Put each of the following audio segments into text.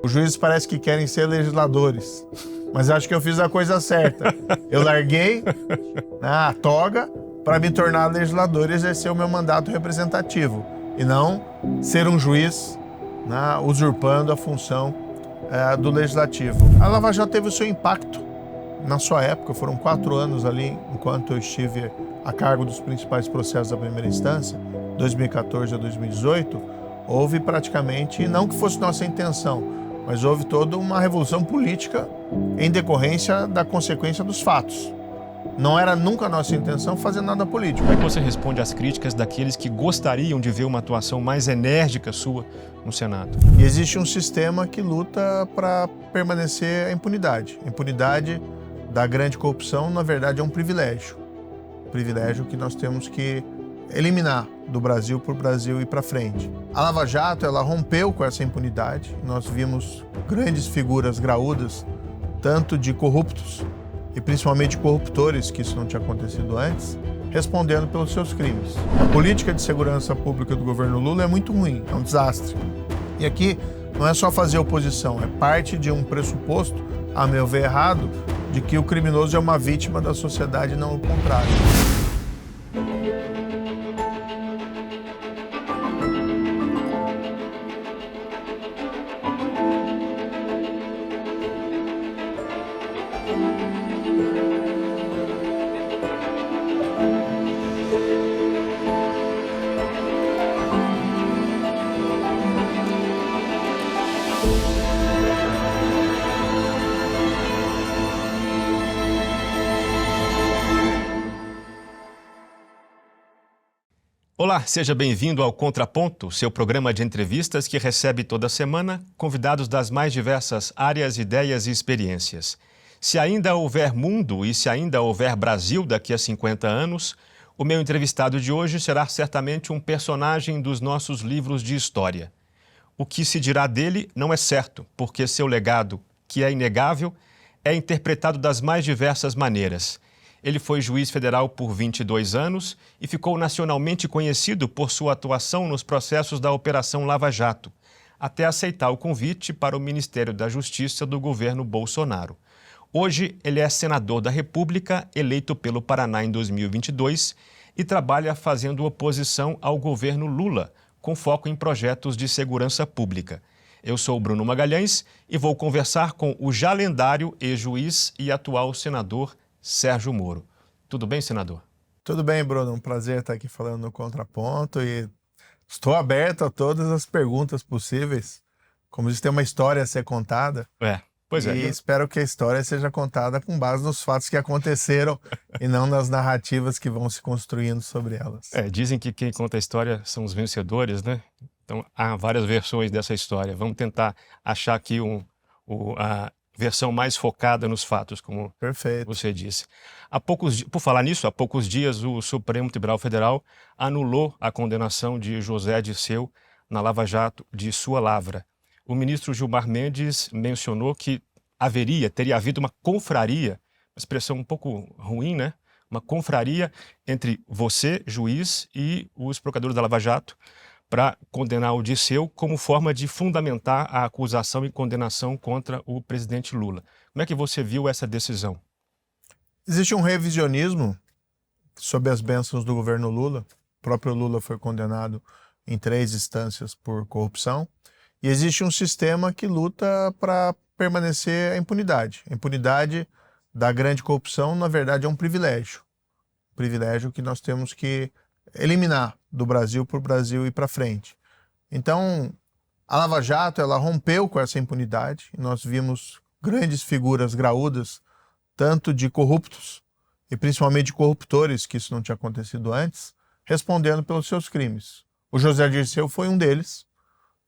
Os juízes parece que querem ser legisladores, mas acho que eu fiz a coisa certa. Eu larguei a toga para me tornar legislador e exercer o meu mandato representativo, e não ser um juiz usurpando a função do legislativo. A Lava Jato teve o seu impacto na sua época, foram 4 anos ali, enquanto eu estive a cargo dos principais processos da primeira instância, 2014 a 2018, houve praticamente, não que fosse nossa intenção, mas houve toda uma revolução política em decorrência da consequência dos fatos. Não era nunca a nossa intenção fazer nada político. Como é que você responde às críticas daqueles que gostariam de ver uma atuação mais enérgica sua no Senado? E existe um sistema que luta para permanecer a impunidade. A impunidade da grande corrupção, na verdade, é um privilégio. Privilégio que nós temos que eliminar do Brasil para o Brasil ir para frente. A Lava Jato, ela rompeu com essa impunidade. Nós vimos grandes figuras graúdas, tanto de corruptos e principalmente corruptores, que isso não tinha acontecido antes, respondendo pelos seus crimes. A política de segurança pública do governo Lula é muito ruim, é um desastre. E aqui não é só fazer oposição, é parte de um pressuposto, a meu ver errado, de que o criminoso é uma vítima da sociedade e não o contrário. Olá, seja bem-vindo ao Contraponto, seu programa de entrevistas que recebe toda semana convidados das mais diversas áreas, ideias e experiências. Se ainda houver mundo e se ainda houver Brasil daqui a 50 anos, o meu entrevistado de hoje será certamente um personagem dos nossos livros de história. O que se dirá dele não é certo, porque seu legado, que é inegável, é interpretado das mais diversas maneiras. Ele foi juiz federal por 22 anos e ficou nacionalmente conhecido por sua atuação nos processos da Operação Lava Jato, até aceitar o convite para o Ministério da Justiça do governo Bolsonaro. Hoje, ele é senador da República, eleito pelo Paraná em 2022, e trabalha fazendo oposição ao governo Lula, com foco em projetos de segurança pública. Eu sou Bruno Magalhães e vou conversar com o já lendário ex-juiz e atual senador Sérgio Moro. Tudo bem, senador? Tudo bem, Bruno. Um prazer estar aqui falando no Contraponto e estou aberto a todas as perguntas possíveis. Como diz, tem uma história a ser contada. Pois é. E espero que a história seja contada com base nos fatos que aconteceram e não nas narrativas que vão se construindo sobre elas. Dizem que quem conta a história são os vencedores, né? Então, há várias versões dessa história. Vamos tentar achar aqui a versão mais focada nos fatos, como Perfeito. Você disse. Por falar nisso, há poucos dias o Supremo Tribunal Federal anulou a condenação de José Dirceu na Lava Jato de sua lavra. O ministro Gilmar Mendes mencionou que teria havido uma confraria, uma expressão um pouco ruim, né? Uma confraria entre você, juiz, e os procuradores da Lava Jato para condenar o Dirceu como forma de fundamentar a acusação e condenação contra o presidente Lula. Como é que você viu essa decisão? Existe um revisionismo sob as bênçãos do governo Lula. O próprio Lula foi condenado em 3 instâncias por corrupção. E existe um sistema que luta para permanecer a impunidade. A impunidade da grande corrupção, na verdade, é um privilégio. Um privilégio que nós temos que eliminar do Brasil para o Brasil ir para frente. Então, a Lava Jato, ela rompeu com essa impunidade. E nós vimos grandes figuras graúdas, tanto de corruptos e principalmente de corruptores, que isso não tinha acontecido antes, respondendo pelos seus crimes. O José Dirceu foi um deles,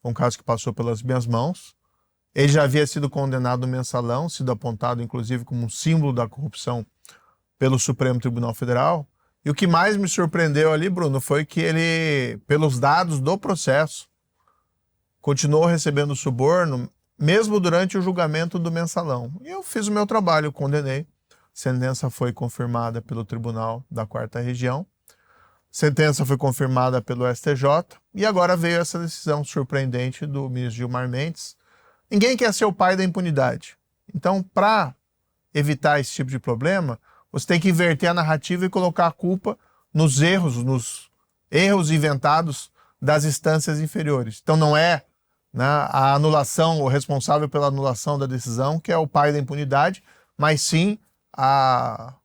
um caso que passou pelas minhas mãos. Ele já havia sido condenado no mensalão, sido apontado inclusive como um símbolo da corrupção pelo Supremo Tribunal Federal. E o que mais me surpreendeu ali, Bruno, foi que ele, pelos dados do processo, continuou recebendo suborno mesmo durante o julgamento do mensalão. E eu fiz o meu trabalho, condenei. A sentença foi confirmada pelo Tribunal da 4ª Região. Sentença foi confirmada pelo STJ. E agora veio essa decisão surpreendente do ministro Gilmar Mendes, Ninguém quer ser o pai da impunidade. Então, para evitar esse tipo de problema, você tem que inverter a narrativa e colocar a culpa nos erros inventados das instâncias inferiores. Então, não é, né, a anulação, o responsável pela anulação da decisão, que é o pai da impunidade, mas sim a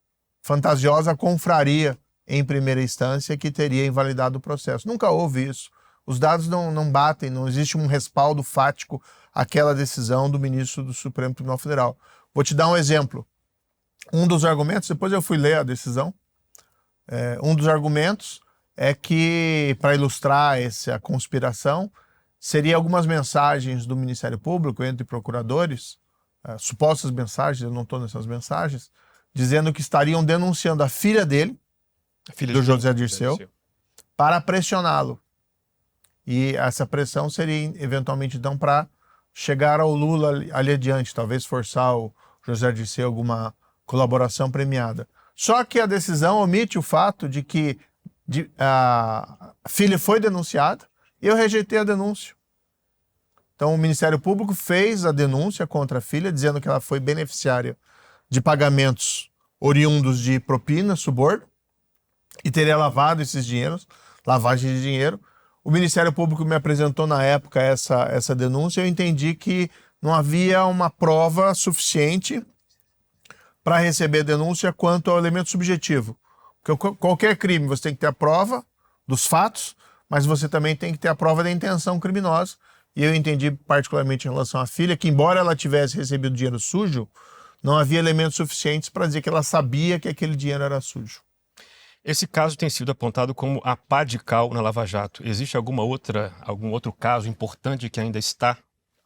fantasiosa confraria em primeira instância que teria invalidado o processo. Nunca houve isso. Os dados não batem, não existe um respaldo fático àquela decisão do ministro do Supremo Tribunal Federal. Vou te dar um exemplo. Um dos argumentos, depois eu fui ler a decisão, um dos argumentos é que, para ilustrar essa conspiração, seria algumas mensagens do Ministério Público entre procuradores, supostas mensagens, eu não estou nessas mensagens, dizendo que estariam denunciando a filha dele, do José Dirceu, para pressioná-lo. E essa pressão seria, eventualmente, então, para chegar ao Lula ali adiante, talvez forçar o José Dirceu alguma colaboração premiada. Só que a decisão omite o fato de que a filha foi denunciada e eu rejeitei a denúncia. Então, o Ministério Público fez a denúncia contra a filha, dizendo que ela foi beneficiária de pagamentos oriundos de propina, suborno, e teria lavado esses dinheiros, lavagem de dinheiro. O Ministério Público me apresentou na época essa denúncia e eu entendi que não havia uma prova suficiente para receber a denúncia quanto ao elemento subjetivo. Porque qualquer crime você tem que ter a prova dos fatos, mas você também tem que ter a prova da intenção criminosa. E eu entendi particularmente em relação à filha que, embora ela tivesse recebido dinheiro sujo, não havia elementos suficientes para dizer que ela sabia que aquele dinheiro era sujo. Esse caso tem sido apontado como a pá de cal na Lava Jato. Existe algum outro caso importante que ainda está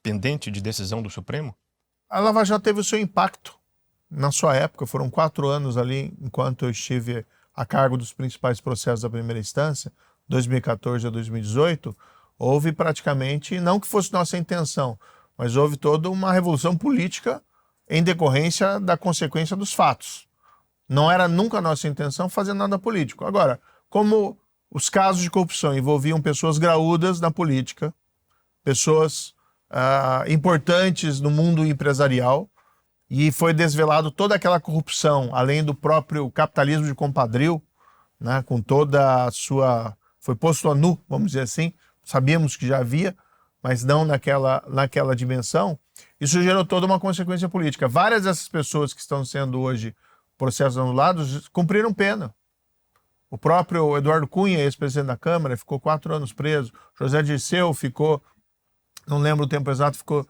pendente de decisão do Supremo? A Lava Jato teve o seu impacto na sua época. Foram 4 anos ali, enquanto eu estive a cargo dos principais processos da primeira instância, 2014 a 2018, houve praticamente, não que fosse nossa intenção, mas houve toda uma revolução política em decorrência da consequência dos fatos. Não era nunca a nossa intenção fazer nada político. Agora, como os casos de corrupção envolviam pessoas graúdas na política, pessoas importantes no mundo empresarial, e foi desvelado toda aquela corrupção, além do próprio capitalismo de compadrio, né, com toda a sua... Foi posto a nu, vamos dizer assim, sabíamos que já havia, mas não naquela dimensão. Isso gerou toda uma consequência política. Várias dessas pessoas que estão sendo hoje processos anulados cumpriram pena. O próprio Eduardo Cunha, ex-presidente da Câmara, ficou 4 anos preso. José Dirceu ficou, não lembro o tempo exato, ficou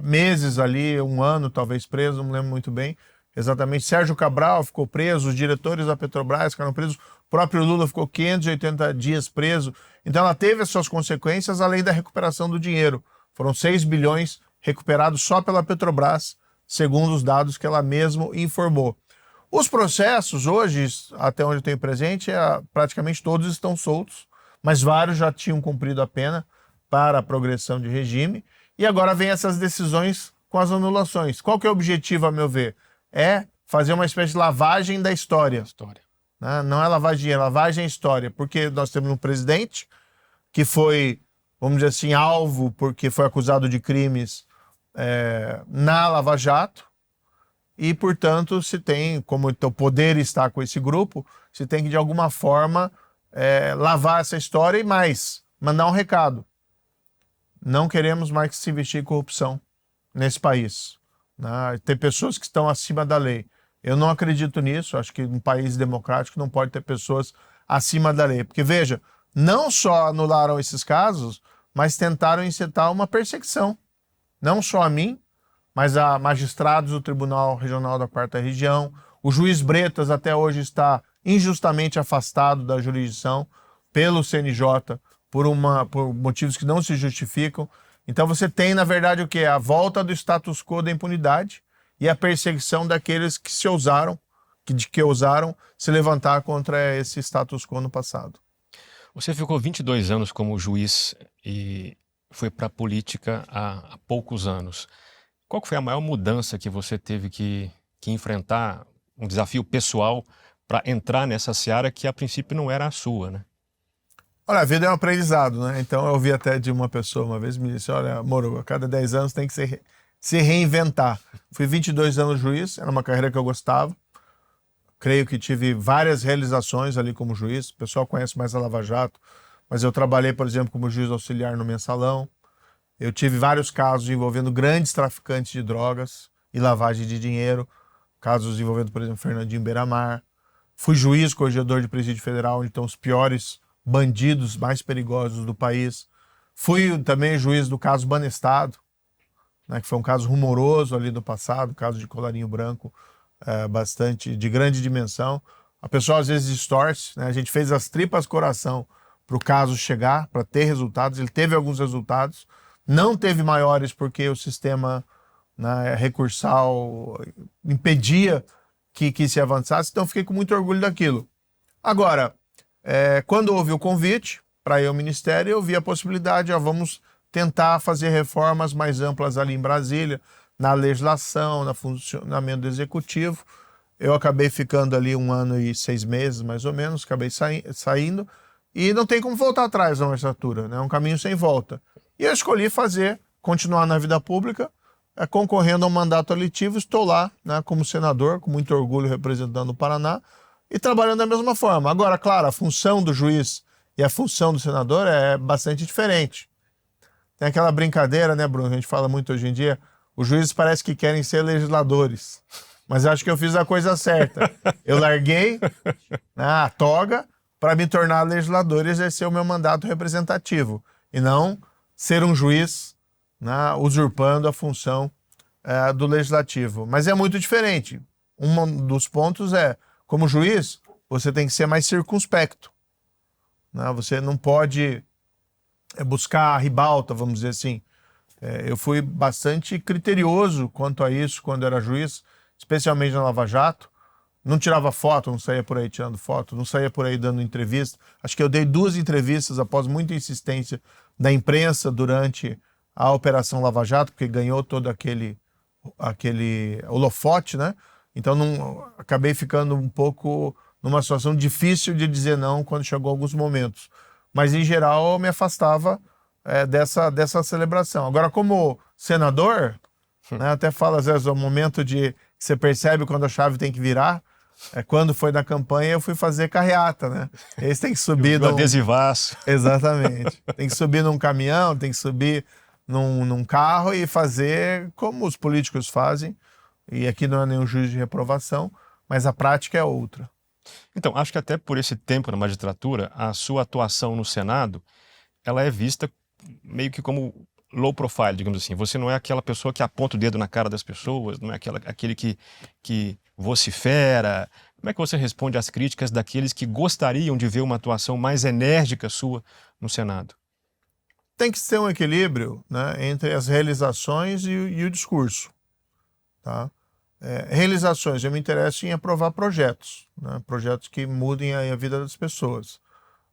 meses ali, 1 ano talvez preso, não lembro muito bem exatamente. Sérgio Cabral ficou preso, os diretores da Petrobras ficaram presos, o próprio Lula ficou 580 dias preso. Então ela teve as suas consequências, além da recuperação do dinheiro. Foram 6 bilhões recuperados só pela Petrobras, segundo os dados que ela mesma informou. Os processos hoje, até onde eu tenho presente, praticamente todos estão soltos, mas vários já tinham cumprido a pena para a progressão de regime, e agora vem essas decisões com as anulações. Qual que é o objetivo, a meu ver? É fazer uma espécie de lavagem da história. Né? Não é lavagem de dinheiro, lavagem é história, porque nós temos um presidente que foi, vamos dizer assim, alvo porque foi acusado de crimes na Lava Jato, e, portanto, se tem, como o poder está com esse grupo, se tem que, de alguma forma, lavar essa história e mais, mandar um recado. Não queremos mais que se investir em corrupção nesse país. Né? Tem pessoas que estão acima da lei. Eu não acredito nisso, acho que um país democrático não pode ter pessoas acima da lei. Porque, veja, não só anularam esses casos, mas tentaram incitar uma perseguição. Não só a mim, mas a magistrados do Tribunal Regional da 4ª Região. O juiz Bretas até hoje está injustamente afastado da jurisdição pelo CNJ por motivos que não se justificam. Então você tem, na verdade, o quê? A volta do status quo da impunidade e a perseguição daqueles que ousaram se levantar contra esse status quo no passado. Você ficou 22 anos como juiz e foi para a política há poucos anos. Qual foi a maior mudança que você teve que enfrentar, um desafio pessoal, para entrar nessa seara que a princípio não era a sua, né? Olha, a vida é um aprendizado, né? Então eu ouvi até de uma pessoa uma vez, me disse, olha, Moro, a cada 10 anos tem que se reinventar. Fui 22 anos juiz, era uma carreira que eu gostava. Creio que tive várias realizações ali como juiz. O pessoal conhece mais a Lava Jato, mas eu trabalhei, por exemplo, como juiz auxiliar no Mensalão. Eu tive vários casos envolvendo grandes traficantes de drogas e lavagem de dinheiro. Casos envolvendo, por exemplo, Fernandinho Beiramar. Fui juiz corregedor de presídio federal, então os piores bandidos mais perigosos do país. Fui também juiz do caso Banestado, né, que foi um caso rumoroso ali do passado, caso de colarinho branco, bastante de grande dimensão. A pessoa às vezes distorce, né? A gente fez as tripas coração para o caso chegar, para ter resultados. Ele teve alguns resultados, não teve maiores porque o sistema, né, recursal impedia que se avançasse, então fiquei com muito orgulho daquilo. Agora, quando houve o convite para ir ao Ministério, eu vi a possibilidade, vamos tentar fazer reformas mais amplas ali em Brasília, na legislação, no funcionamento do Executivo. Eu acabei ficando ali 1 ano e 6 meses, mais ou menos, acabei saindo, e não tem como voltar atrás na magistratura, né? É um caminho sem volta. E eu escolhi continuar na vida pública, concorrendo ao mandato eletivo. Estou lá, né, como senador, com muito orgulho representando o Paraná, e trabalhando da mesma forma. Agora, claro, a função do juiz e a função do senador é bastante diferente. Tem aquela brincadeira, né, Bruno, que a gente fala muito hoje em dia, os juízes parece que querem ser legisladores, mas acho que eu fiz a coisa certa. Eu larguei, né, a toga para me tornar legislador e exercer o meu mandato representativo, e não ser um juiz, né, usurpando a função do legislativo. Mas é muito diferente. Um dos pontos como juiz, você tem que ser mais circunspecto, né? Você não pode buscar a ribalta, vamos dizer assim. Eu fui bastante criterioso quanto a isso quando era juiz, especialmente na Lava Jato. Não tirava foto, não saía por aí tirando foto, não saía por aí dando entrevista. Acho que eu dei 2 entrevistas após muita insistência da imprensa durante a Operação Lava Jato, porque ganhou todo aquele holofote, né? Então acabei ficando um pouco numa situação difícil de dizer não quando chegou alguns momentos. Mas, em geral, eu me afastava dessa celebração. Agora, como senador, né, até falo às vezes o momento que você percebe quando a chave tem que virar. Quando foi na campanha, eu fui fazer carreata, né? Eles têm que subir num adesivaço. Exatamente. Tem que subir num caminhão, tem que subir num carro e fazer como os políticos fazem. E aqui não é nenhum juízo de reprovação, mas a prática é outra. Então, acho que até por esse tempo na magistratura, a sua atuação no Senado, ela é vista meio que como low profile, digamos assim. Você não é aquela pessoa que aponta o dedo na cara das pessoas, não é aquele que vocifera. Como é que você responde às críticas daqueles que gostariam de ver uma atuação mais enérgica sua no Senado? Tem que ter um equilíbrio, né, entre as realizações e o discurso. Tá? Realizações, eu me interesso em aprovar projetos, né, projetos que mudem a vida das pessoas.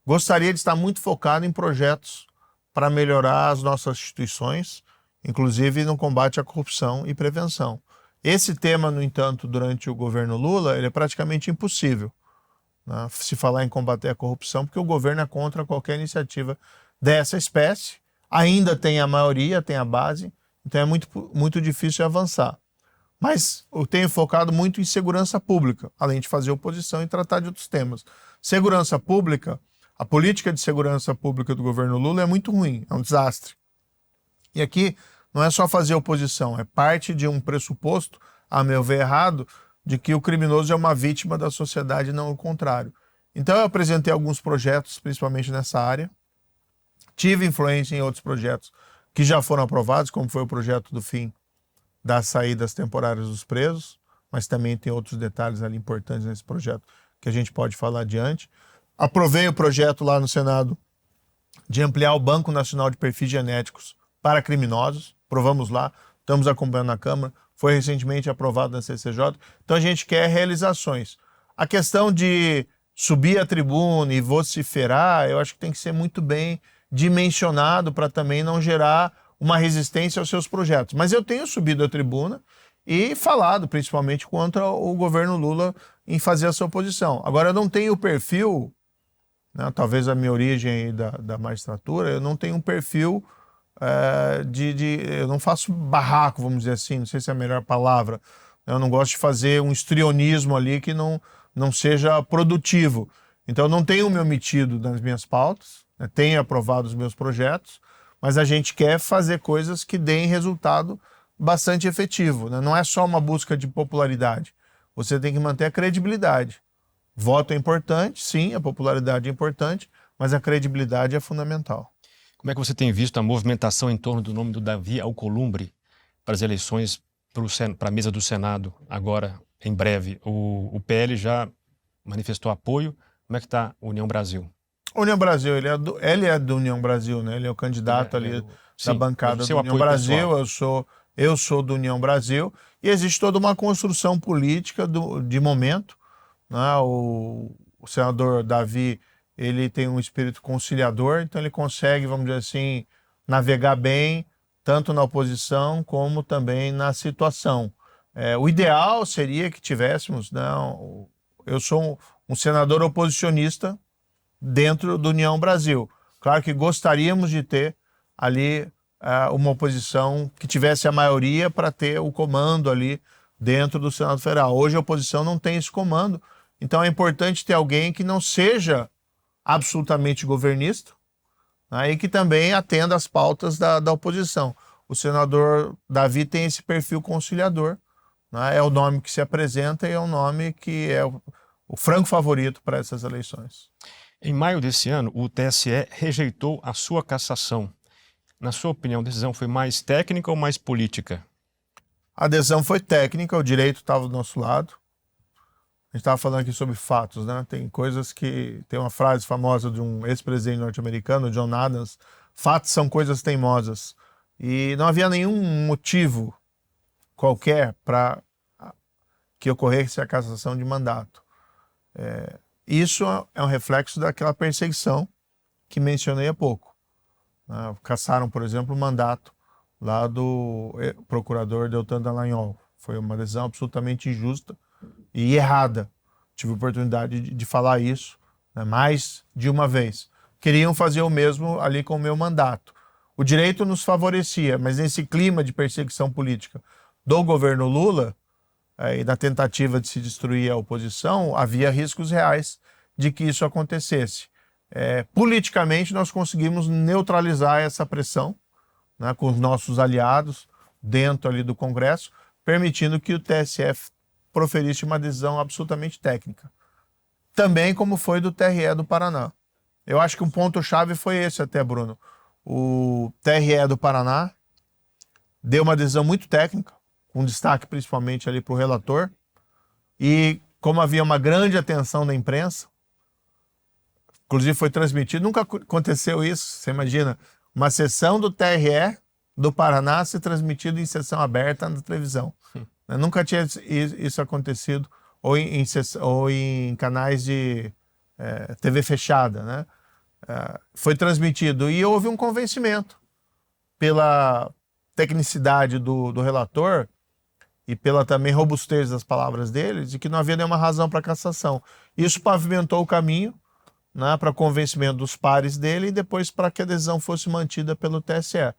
Gostaria de estar muito focado em projetos para melhorar as nossas instituições, inclusive no combate à corrupção e prevenção. Esse tema, no entanto, durante o governo Lula, ele é praticamente impossível, né, se falar em combater a corrupção, porque o governo é contra qualquer iniciativa dessa espécie. Ainda tem a maioria, tem a base, então é muito difícil avançar. Mas eu tenho focado muito em segurança pública, além de fazer oposição e tratar de outros temas. Segurança pública, a política de segurança pública do governo Lula é muito ruim, é um desastre. E aqui não é só fazer oposição, é parte de um pressuposto, a meu ver errado, de que o criminoso é uma vítima da sociedade e não o contrário. Então eu apresentei alguns projetos, principalmente nessa área, tive influência em outros projetos que já foram aprovados, como foi o projeto do fim das saídas temporárias dos presos, mas também tem outros detalhes ali importantes nesse projeto que a gente pode falar adiante. Aprovei o projeto lá no Senado de ampliar o Banco Nacional de Perfis Genéticos para criminosos, provamos lá, estamos acompanhando na Câmara, foi recentemente aprovado na CCJ, então a gente quer realizações. A questão de subir a tribuna e vociferar, eu acho que tem que ser muito bem dimensionado para também não gerar uma resistência aos seus projetos. Mas eu tenho subido a tribuna e falado, principalmente, contra o governo Lula em fazer a sua oposição. Agora, eu não tenho o perfil né? Talvez a minha origem aí da magistratura, eu não tenho um perfil eu não faço barraco, vamos dizer assim, não sei se é a melhor palavra. Eu não gosto de fazer um histrionismo ali que não seja produtivo. Então, eu não tenho me omitido nas minhas pautas, né? Tenho aprovado os meus projetos, mas a gente quer fazer coisas que deem resultado bastante efetivo, né? Não é só uma busca de popularidade. Você tem que manter a credibilidade. Voto é importante, sim, a popularidade é importante, mas a credibilidade é fundamental. Como é que você tem visto a movimentação em torno do nome do Davi Alcolumbre para as eleições para a mesa do Senado agora, em breve? O PL já manifestou apoio. Como é que está a União Brasil? União Brasil, ele é do União Brasil, né? Ele é o candidato da Sim, bancada mas o do seu União apoio Brasil, pessoal. eu sou do União Brasil, e existe toda uma construção política de momento, né? O senador Davi, ele tem um espírito conciliador, então ele consegue, vamos dizer assim, navegar bem, tanto na oposição como também na situação. O ideal seria que tivéssemos, né? Eu sou um senador oposicionista dentro do União Brasil. Claro que gostaríamos de ter ali uma oposição que tivesse a maioria para ter o comando ali dentro do Senado Federal. Hoje a oposição não tem esse comando, então é importante ter alguém que não seja absolutamente governista, né, e que também atenda às pautas da oposição. O senador Davi tem esse perfil conciliador, né, é o nome que se apresenta e é o nome que é o franco favorito para essas eleições. Em maio desse ano, o TSE rejeitou a sua cassação. Na sua opinião, a decisão foi mais técnica ou mais política? A decisão foi técnica, o direito estava do nosso lado. A gente estava falando aqui sobre fatos, né? Tem coisas que... Tem uma frase famosa de um ex-presidente norte-americano, John Adams: fatos são coisas teimosas. E não havia nenhum motivo qualquer para que ocorresse a cassação de mandato. Isso é um reflexo daquela perseguição que mencionei há pouco. Cassaram, por exemplo, o mandato lá do procurador Deltan Dallagnol. Foi uma decisão absolutamente injusta e errada. Tive a oportunidade de falar isso, né, mais de uma vez. Queriam fazer o mesmo ali com o meu mandato. O direito nos favorecia, mas nesse clima de perseguição política do governo Lula, e da tentativa de se destruir a oposição, havia riscos reais de que isso acontecesse. Politicamente, nós conseguimos neutralizar essa pressão, né, com os nossos aliados dentro ali do Congresso, permitindo que o TSE proferisse uma decisão absolutamente técnica. Também como foi do TRE do Paraná. Eu acho que um ponto-chave foi esse até, Bruno. O TRE do Paraná deu uma decisão muito técnica, com destaque principalmente ali para o relator, e como havia uma grande atenção da imprensa, inclusive foi transmitido, nunca aconteceu isso, você imagina, uma sessão do TRE do Paraná ser transmitida em sessão aberta na televisão. Nunca tinha isso acontecido, ou em canais de TV fechada, né? Foi transmitido e houve um convencimento pela tecnicidade do relator e pela também robustez das palavras dele, de que não havia nenhuma razão para cassação. Isso pavimentou o caminho, né, para convencimento dos pares dele e depois para que a decisão fosse mantida pelo TSE.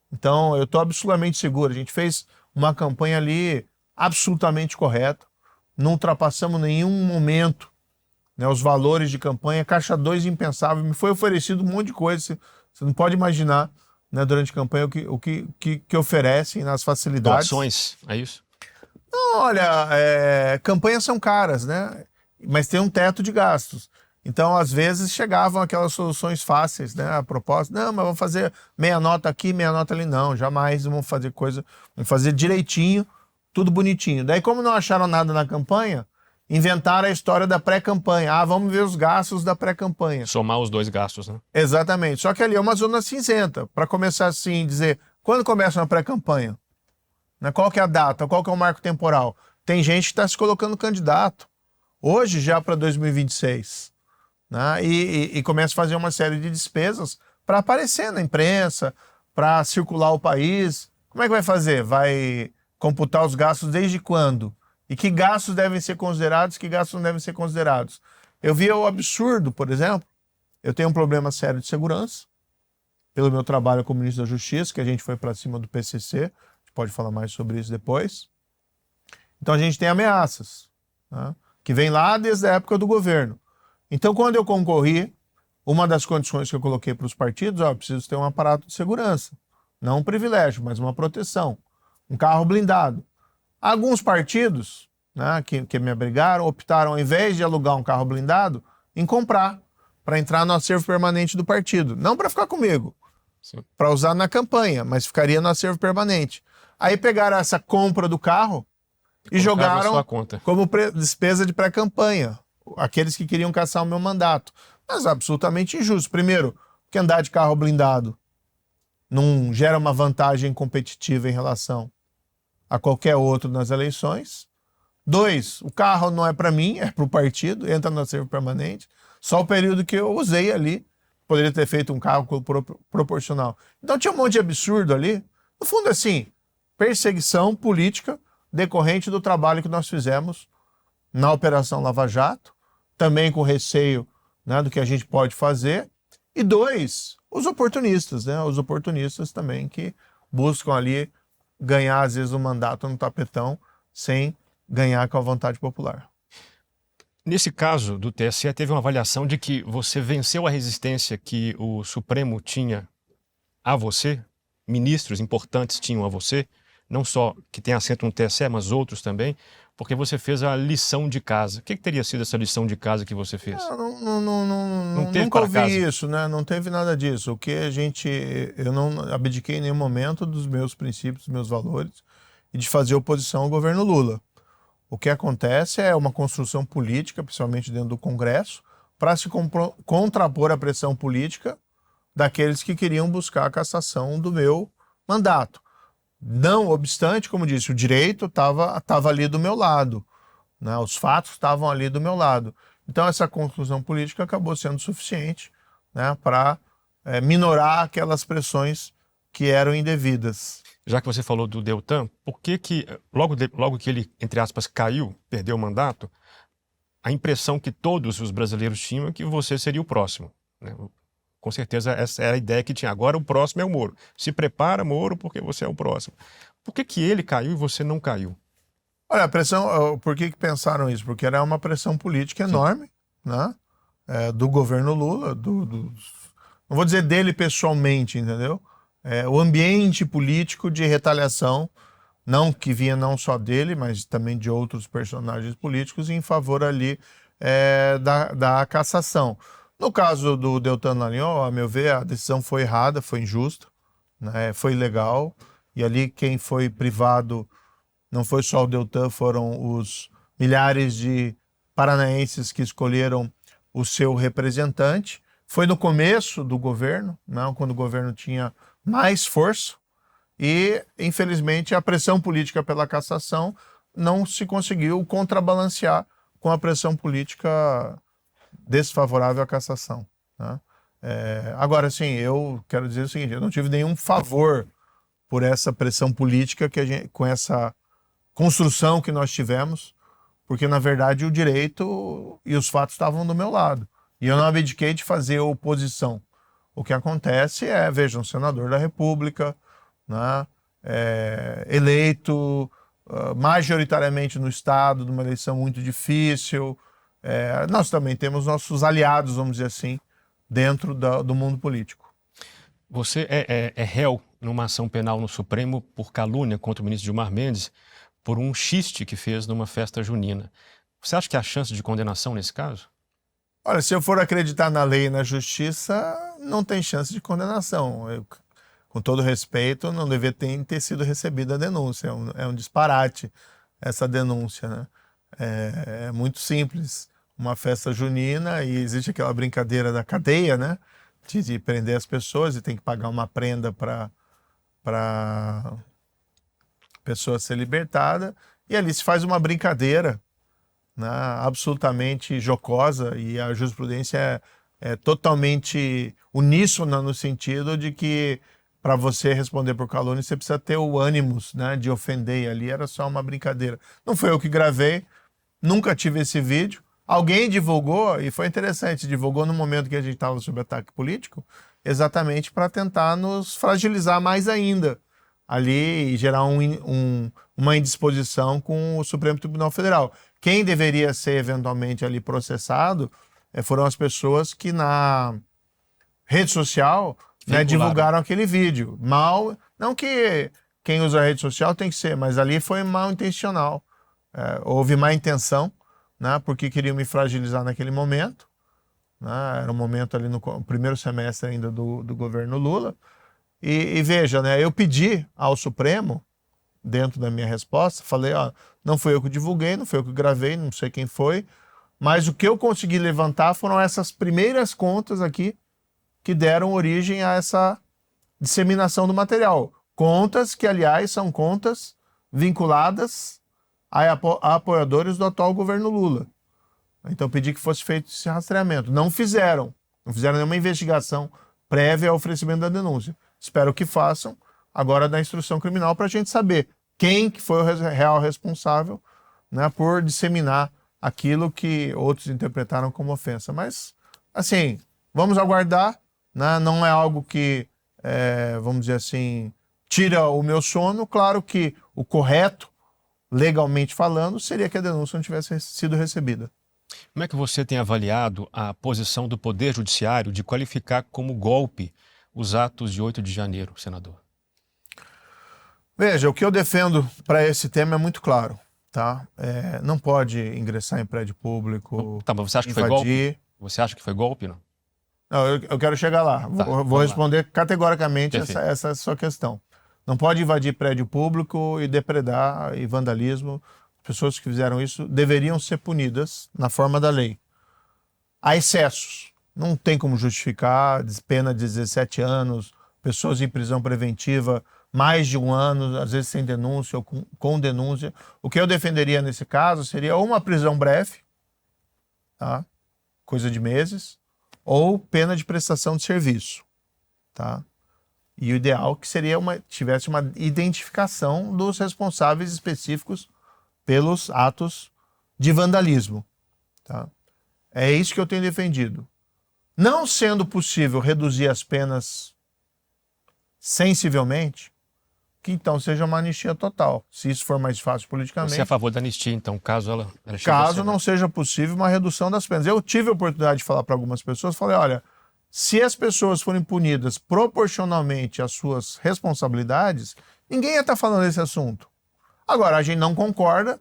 Então, eu estou absolutamente seguro. A gente fez uma campanha ali absolutamente correta, não ultrapassamos nenhum momento, né, os valores de campanha. Caixa 2 impensável, me foi oferecido um monte de coisa, você não pode imaginar, né, durante a campanha o que oferecem nas facilidades. Doações, é isso? Não, olha, campanhas são caras, né? Mas tem um teto de gastos. Então, às vezes, chegavam aquelas soluções fáceis, né? A proposta, não, mas vamos fazer meia nota aqui, meia nota ali. Não, jamais vamos fazer vamos fazer direitinho, tudo bonitinho. Daí, como não acharam nada na campanha, inventaram a história da pré-campanha. Vamos ver os gastos da pré-campanha. Somar os dois gastos, né? Exatamente. Só que ali é uma zona cinzenta. Para começar assim, dizer, quando começa uma pré-campanha? Qual que é a data? Qual que é o marco temporal? Tem gente que está se colocando candidato hoje já para 2026. Né? E começa a fazer uma série de despesas para aparecer na imprensa, para circular o país. Como é que vai fazer? Vai computar os gastos desde quando? E que gastos devem ser considerados, que gastos não devem ser considerados? Eu vi o absurdo, por exemplo, Eu tenho um problema sério de segurança, pelo meu trabalho como ministro da Justiça, que a gente foi para cima do PCC, a gente pode falar mais sobre isso depois. Então a gente tem ameaças, né, que vem lá desde a época do governo. Então quando eu concorri, uma das condições que eu coloquei para os partidos, eu preciso ter um aparato de segurança, não um privilégio, mas uma proteção, um carro blindado. Alguns partidos, né, que me abrigaram, optaram, ao invés de alugar um carro blindado, em comprar, para entrar no acervo permanente do partido. Não para ficar comigo, para usar na campanha, mas ficaria no acervo permanente. Aí pegaram essa compra do carro e jogaram como despesa de pré-campanha, aqueles que queriam caçar o meu mandato. Mas absolutamente injusto. Primeiro, porque andar de carro blindado não gera uma vantagem competitiva em relação a qualquer outro nas eleições. 2, o carro não é para mim, é para o partido, entra no acervo permanente. Só o período que eu usei ali, poderia ter feito um cálculo proporcional. Então tinha um monte de absurdo ali. No fundo, assim, perseguição política decorrente do trabalho que nós fizemos na Operação Lava Jato, também com receio, né, do que a gente pode fazer. E 2, os oportunistas, né? Os oportunistas também que buscam ali ganhar, às vezes, um mandato no tapetão sem ganhar com a vontade popular. Nesse caso do TSE, teve uma avaliação de que você venceu a resistência que o Supremo tinha a você, ministros importantes tinham a você, não só que tem assento no TSE, mas outros também, porque você fez a lição de casa. O que teria sido essa lição de casa que você fez? Nunca ouvi isso, né? Não teve nada disso. Eu não abdiquei em nenhum momento dos meus princípios, dos meus valores e de fazer oposição ao governo Lula. O que acontece é uma construção política, principalmente dentro do Congresso, para se contrapor à pressão política daqueles que queriam buscar a cassação do meu mandato. Não obstante, como disse, o direito estava ali do meu lado, né? Os fatos estavam ali do meu lado. Então essa construção política acabou sendo suficiente, né, para minorar aquelas pressões que eram indevidas. Já que você falou do Deltan, por que logo que ele, entre aspas, caiu, perdeu o mandato, a impressão que todos os brasileiros tinham é que você seria o próximo, né? Com certeza essa era a ideia que tinha. Agora o próximo é o Moro. Se prepara, Moro, porque você é o próximo. Por que ele caiu e você não caiu? Olha, a pressão, por que pensaram isso? Porque era uma pressão política enorme, né? Do governo Lula, não vou dizer dele pessoalmente, entendeu? O ambiente político de retaliação, não que vinha não só dele, mas também de outros personagens políticos em favor ali da cassação. No caso do Deltan Dallagnol, a meu ver, a decisão foi errada, foi injusta, né? Foi ilegal, e ali quem foi privado não foi só o Deltan, foram os milhares de paranaenses que escolheram o seu representante. Foi no começo do governo, não, quando o governo tinha mais força, e infelizmente a pressão política pela cassação não se conseguiu contrabalancear com a pressão política desfavorável à cassação, né? Agora, sim, eu quero dizer o seguinte, eu não tive nenhum favor por essa pressão política com essa construção que nós tivemos, porque, na verdade, o direito e os fatos estavam do meu lado. E eu não abdiquei de fazer oposição. O que acontece veja, um senador da República, né, eleito majoritariamente no Estado, numa eleição muito difícil. Nós também temos nossos aliados, vamos dizer assim, dentro do mundo político. Você é réu numa ação penal no Supremo por calúnia contra o ministro Gilmar Mendes por um xiste que fez numa festa junina. Você acha que há chance de condenação nesse caso? Olha, se eu for acreditar na lei e na justiça, não tem chance de condenação. Com todo respeito, não devia ter sido recebida a denúncia. É um disparate essa denúncia, né? É muito simples. Uma festa junina e existe aquela brincadeira da cadeia, né? De prender as pessoas e tem que pagar uma prenda para pessoa ser libertada. E ali se faz uma brincadeira, né, absolutamente jocosa, e a jurisprudência é totalmente uníssona no sentido de que para você responder por calúnia você precisa ter o ânimos, né, de ofender, e ali era só uma brincadeira. Não foi eu que gravei, nunca tive esse vídeo, alguém divulgou, e foi interessante, divulgou no momento que a gente estava sob ataque político, exatamente para tentar nos fragilizar mais ainda ali e gerar uma indisposição com o Supremo Tribunal Federal. Quem deveria ser eventualmente ali processado foram as pessoas que na rede social, né, divulgaram aquele vídeo. Mal, não que quem usa a rede social tem que ser, mas ali foi mal intencional. Houve má intenção, né, porque queriam me fragilizar naquele momento. Né, era um momento ali no primeiro semestre ainda do governo Lula. E veja, né, eu pedi ao Supremo, dentro da minha resposta, falei, ó, não foi eu que divulguei, não foi eu que gravei, não sei quem foi, mas o que eu consegui levantar foram essas primeiras contas aqui que deram origem a essa disseminação do material. Contas que, aliás, são contas vinculadas a apoiadores do atual governo Lula. Então pedi que fosse feito esse rastreamento. Não fizeram nenhuma investigação prévia ao oferecimento da denúncia. Espero que façam agora da instrução criminal para a gente saber quem que foi o real responsável, né, por disseminar aquilo que outros interpretaram como ofensa. Mas, assim, vamos aguardar, né? Não é algo que, vamos dizer assim, tira o meu sono. Claro que o correto, legalmente falando, seria que a denúncia não tivesse sido recebida. Como é que você tem avaliado a posição do Poder Judiciário de qualificar como golpe os atos de 8 de janeiro, senador? Veja, o que eu defendo para esse tema é muito claro, tá? Não pode ingressar em prédio público, tá, mas você acha que invadir. Foi golpe? Você acha que foi golpe, não? Não, eu quero chegar lá. Tá, vou responder categoricamente essa sua questão. Não pode invadir prédio público e depredar e vandalismo. Pessoas que fizeram isso deveriam ser punidas na forma da lei. Há excessos. Não tem como justificar pena de 17 anos, pessoas em prisão preventiva, mais de 1 ano, às vezes sem denúncia ou com denúncia. O que eu defenderia nesse caso seria ou uma prisão breve, tá? Coisa de meses, ou pena de prestação de serviço. Tá? E o ideal que seria tivesse uma identificação dos responsáveis específicos pelos atos de vandalismo. Tá? É isso que eu tenho defendido. Não sendo possível reduzir as penas sensivelmente, que então seja uma anistia total. Se isso for mais fácil politicamente. Você é a favor da anistia, então, caso ela chegue caso não seja possível uma redução das penas. Eu tive a oportunidade de falar para algumas pessoas, falei, olha, se as pessoas forem punidas proporcionalmente às suas responsabilidades, ninguém ia estar falando desse assunto. Agora, a gente não concorda,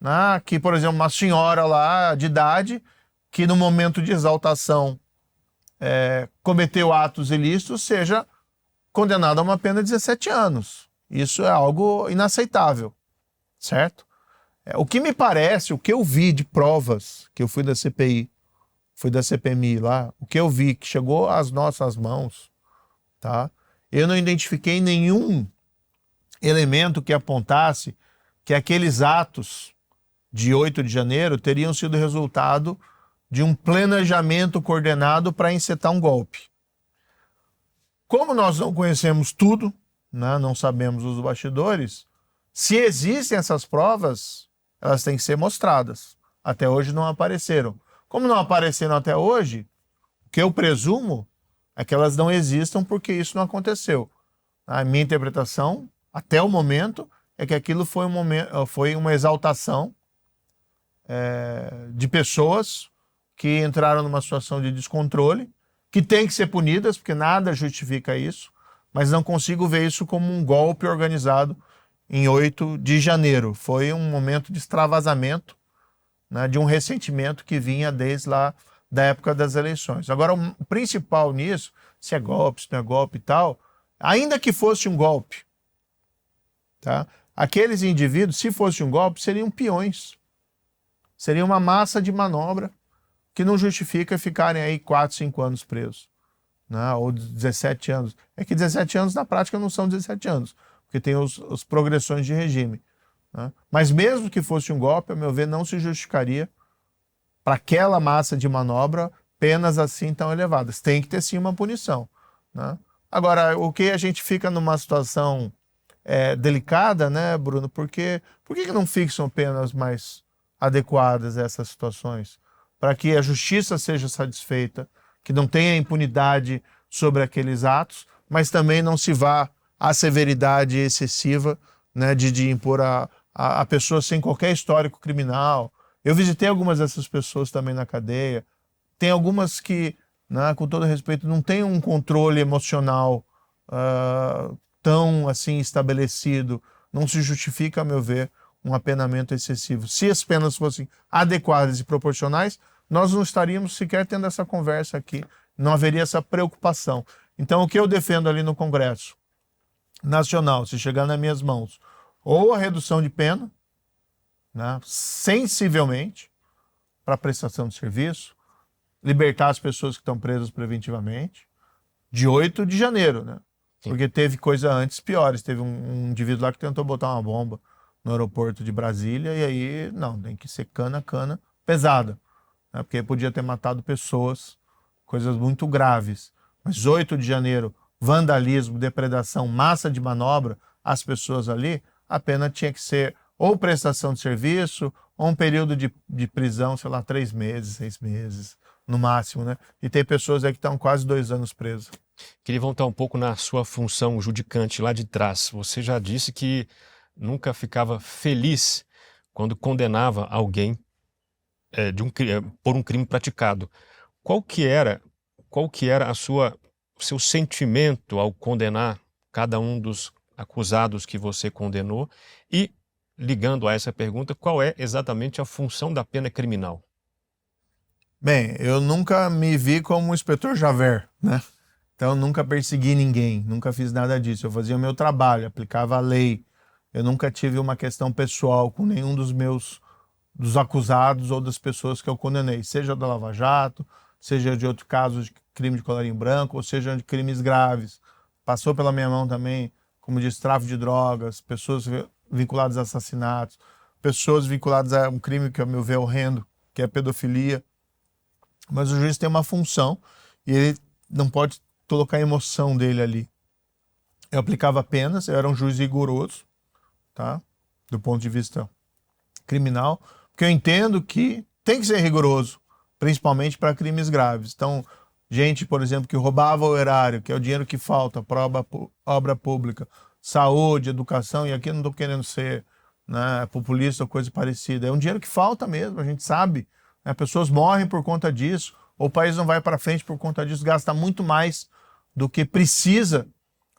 né, que, por exemplo, uma senhora lá de idade, que no momento de exaltação cometeu atos ilícitos, seja condenada a uma pena de 17 anos. Isso é algo inaceitável, certo? O que me parece, o que eu vi de provas, que eu fui da CPI, fui da CPMI lá, o que eu vi que chegou às nossas mãos, tá? Eu não identifiquei nenhum elemento que apontasse que aqueles atos de 8 de janeiro teriam sido resultado de um planejamento coordenado para encetar um golpe. Como nós não conhecemos tudo, né, não sabemos os bastidores, se existem essas provas, elas têm que ser mostradas. Até hoje não apareceram. Como não apareceram até hoje, o que eu presumo é que elas não existam porque isso não aconteceu. A minha interpretação, até o momento, é que aquilo foi uma exaltação de pessoas que entraram numa situação de descontrole, que tem que ser punidas, porque nada justifica isso, mas não consigo ver isso como um golpe organizado em 8 de janeiro. Foi um momento de extravasamento, né, de um ressentimento que vinha desde lá da época das eleições. Agora, o principal nisso, se é golpe, se não é golpe e tal, ainda que fosse um golpe, tá? Aqueles indivíduos, se fosse um golpe, seriam peões. Seria uma massa de manobra que não justifica ficarem aí 4, 5 anos presos, né? Ou 17 anos. É que 17 anos na prática não são 17 anos, porque tem as progressões de regime, né? Mas mesmo que fosse um golpe, a meu ver, não se justificaria para aquela massa de manobra penas assim tão elevadas. Tem que ter sim uma punição, né? Agora, o que a gente fica numa situação delicada, né, Bruno? Porque por que não fixam penas mais adequadas a essas situações? para que a justiça seja satisfeita, que não tenha impunidade sobre aqueles atos, mas também não se vá à severidade excessiva, né, de impor a pessoa sem qualquer histórico criminal. Eu visitei algumas dessas pessoas também na cadeia. Tem algumas que, né, com todo respeito, não têm um controle emocional tão assim estabelecido. Não se justifica, a meu ver, um apenamento excessivo. Se as penas fossem adequadas e proporcionais, nós não estaríamos sequer tendo essa conversa aqui. Não haveria essa preocupação. Então, o que eu defendo ali no Congresso Nacional, se chegar nas minhas mãos, ou a redução de pena, né, sensivelmente, para prestação de serviço, libertar as pessoas que estão presas preventivamente, de 8 de janeiro, né? Sim. Porque teve coisa antes piores. Teve um indivíduo lá que tentou botar uma bomba no aeroporto de Brasília, e aí, não, tem que ser cana pesada, né? Porque podia ter matado pessoas, coisas muito graves. Mas 8 de janeiro, vandalismo, depredação, massa de manobra, as pessoas ali, a pena tinha que ser ou prestação de serviço, ou um período de prisão, sei lá, 3 meses, 6 meses, no máximo, né? E tem pessoas aí que estão quase 2 anos presas. Queria voltar um pouco na sua função judicante lá de trás. Você já disse que nunca ficava feliz quando condenava alguém por um crime praticado. Qual que era o seu sentimento ao condenar cada um dos acusados que você condenou? E, ligando a essa pergunta, qual é exatamente a função da pena criminal? Bem, eu nunca me vi como o inspetor Javert, né? Então, eu nunca persegui ninguém, nunca fiz nada disso. Eu fazia o meu trabalho, aplicava a lei. Eu nunca tive uma questão pessoal com nenhum dos acusados ou das pessoas que eu condenei, seja da Lava Jato, seja de outro caso de crime de colarinho branco, ou seja de crimes graves. Passou pela minha mão também, como disse, tráfico de drogas, pessoas vinculadas a assassinatos, pessoas vinculadas a um crime que, a meu ver, é horrendo, que é a pedofilia. Mas o juiz tem uma função e ele não pode colocar a emoção dele ali. Eu aplicava penas, eu era um juiz rigoroso, tá? Do ponto de vista criminal, porque eu entendo que tem que ser rigoroso, principalmente para crimes graves. Então, gente, por exemplo, que roubava o erário, que é o dinheiro que falta para obra pública, saúde, educação, e aqui eu não estou querendo ser, né, populista ou coisa parecida. É um dinheiro que falta mesmo, a gente sabe. Né? Pessoas morrem por conta disso, ou o país não vai para frente por conta disso, gasta muito mais do que precisa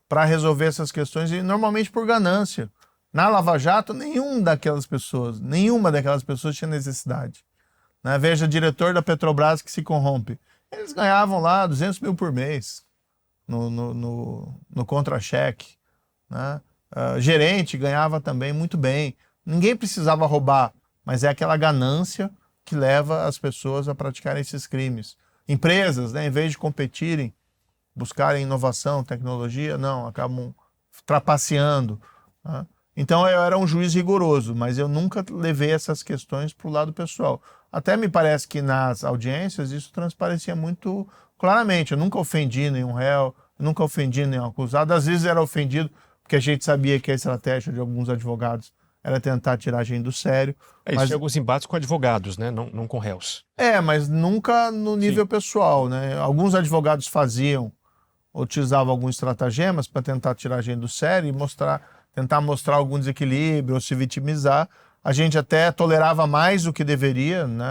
para resolver essas questões, e normalmente por ganância. Na Lava Jato, nenhuma daquelas pessoas tinha necessidade. Né? Veja, diretor da Petrobras que se corrompe. Eles ganhavam lá 200 mil por mês no contra-cheque. Né? Gerente ganhava também muito bem. Ninguém precisava roubar, mas é aquela ganância que leva as pessoas a praticarem esses crimes. Empresas, né, em vez de competirem, buscarem inovação, tecnologia, não, acabam trapaceando. Né? Então eu era um juiz rigoroso, mas eu nunca levei essas questões para o lado pessoal. Até me parece que nas audiências isso transparecia muito claramente. Eu nunca ofendi nenhum réu, nunca ofendi nenhum acusado. Às vezes era ofendido porque a gente sabia que a estratégia de alguns advogados era tentar tirar a gente do sério. Isso tinha alguns embates com advogados, né? Não com réus. Mas nunca no nível pessoal, né? Alguns advogados utilizavam alguns estratagemas para tentar tirar a gente do sério e tentar mostrar algum desequilíbrio ou se vitimizar. A gente até tolerava mais do que deveria, né?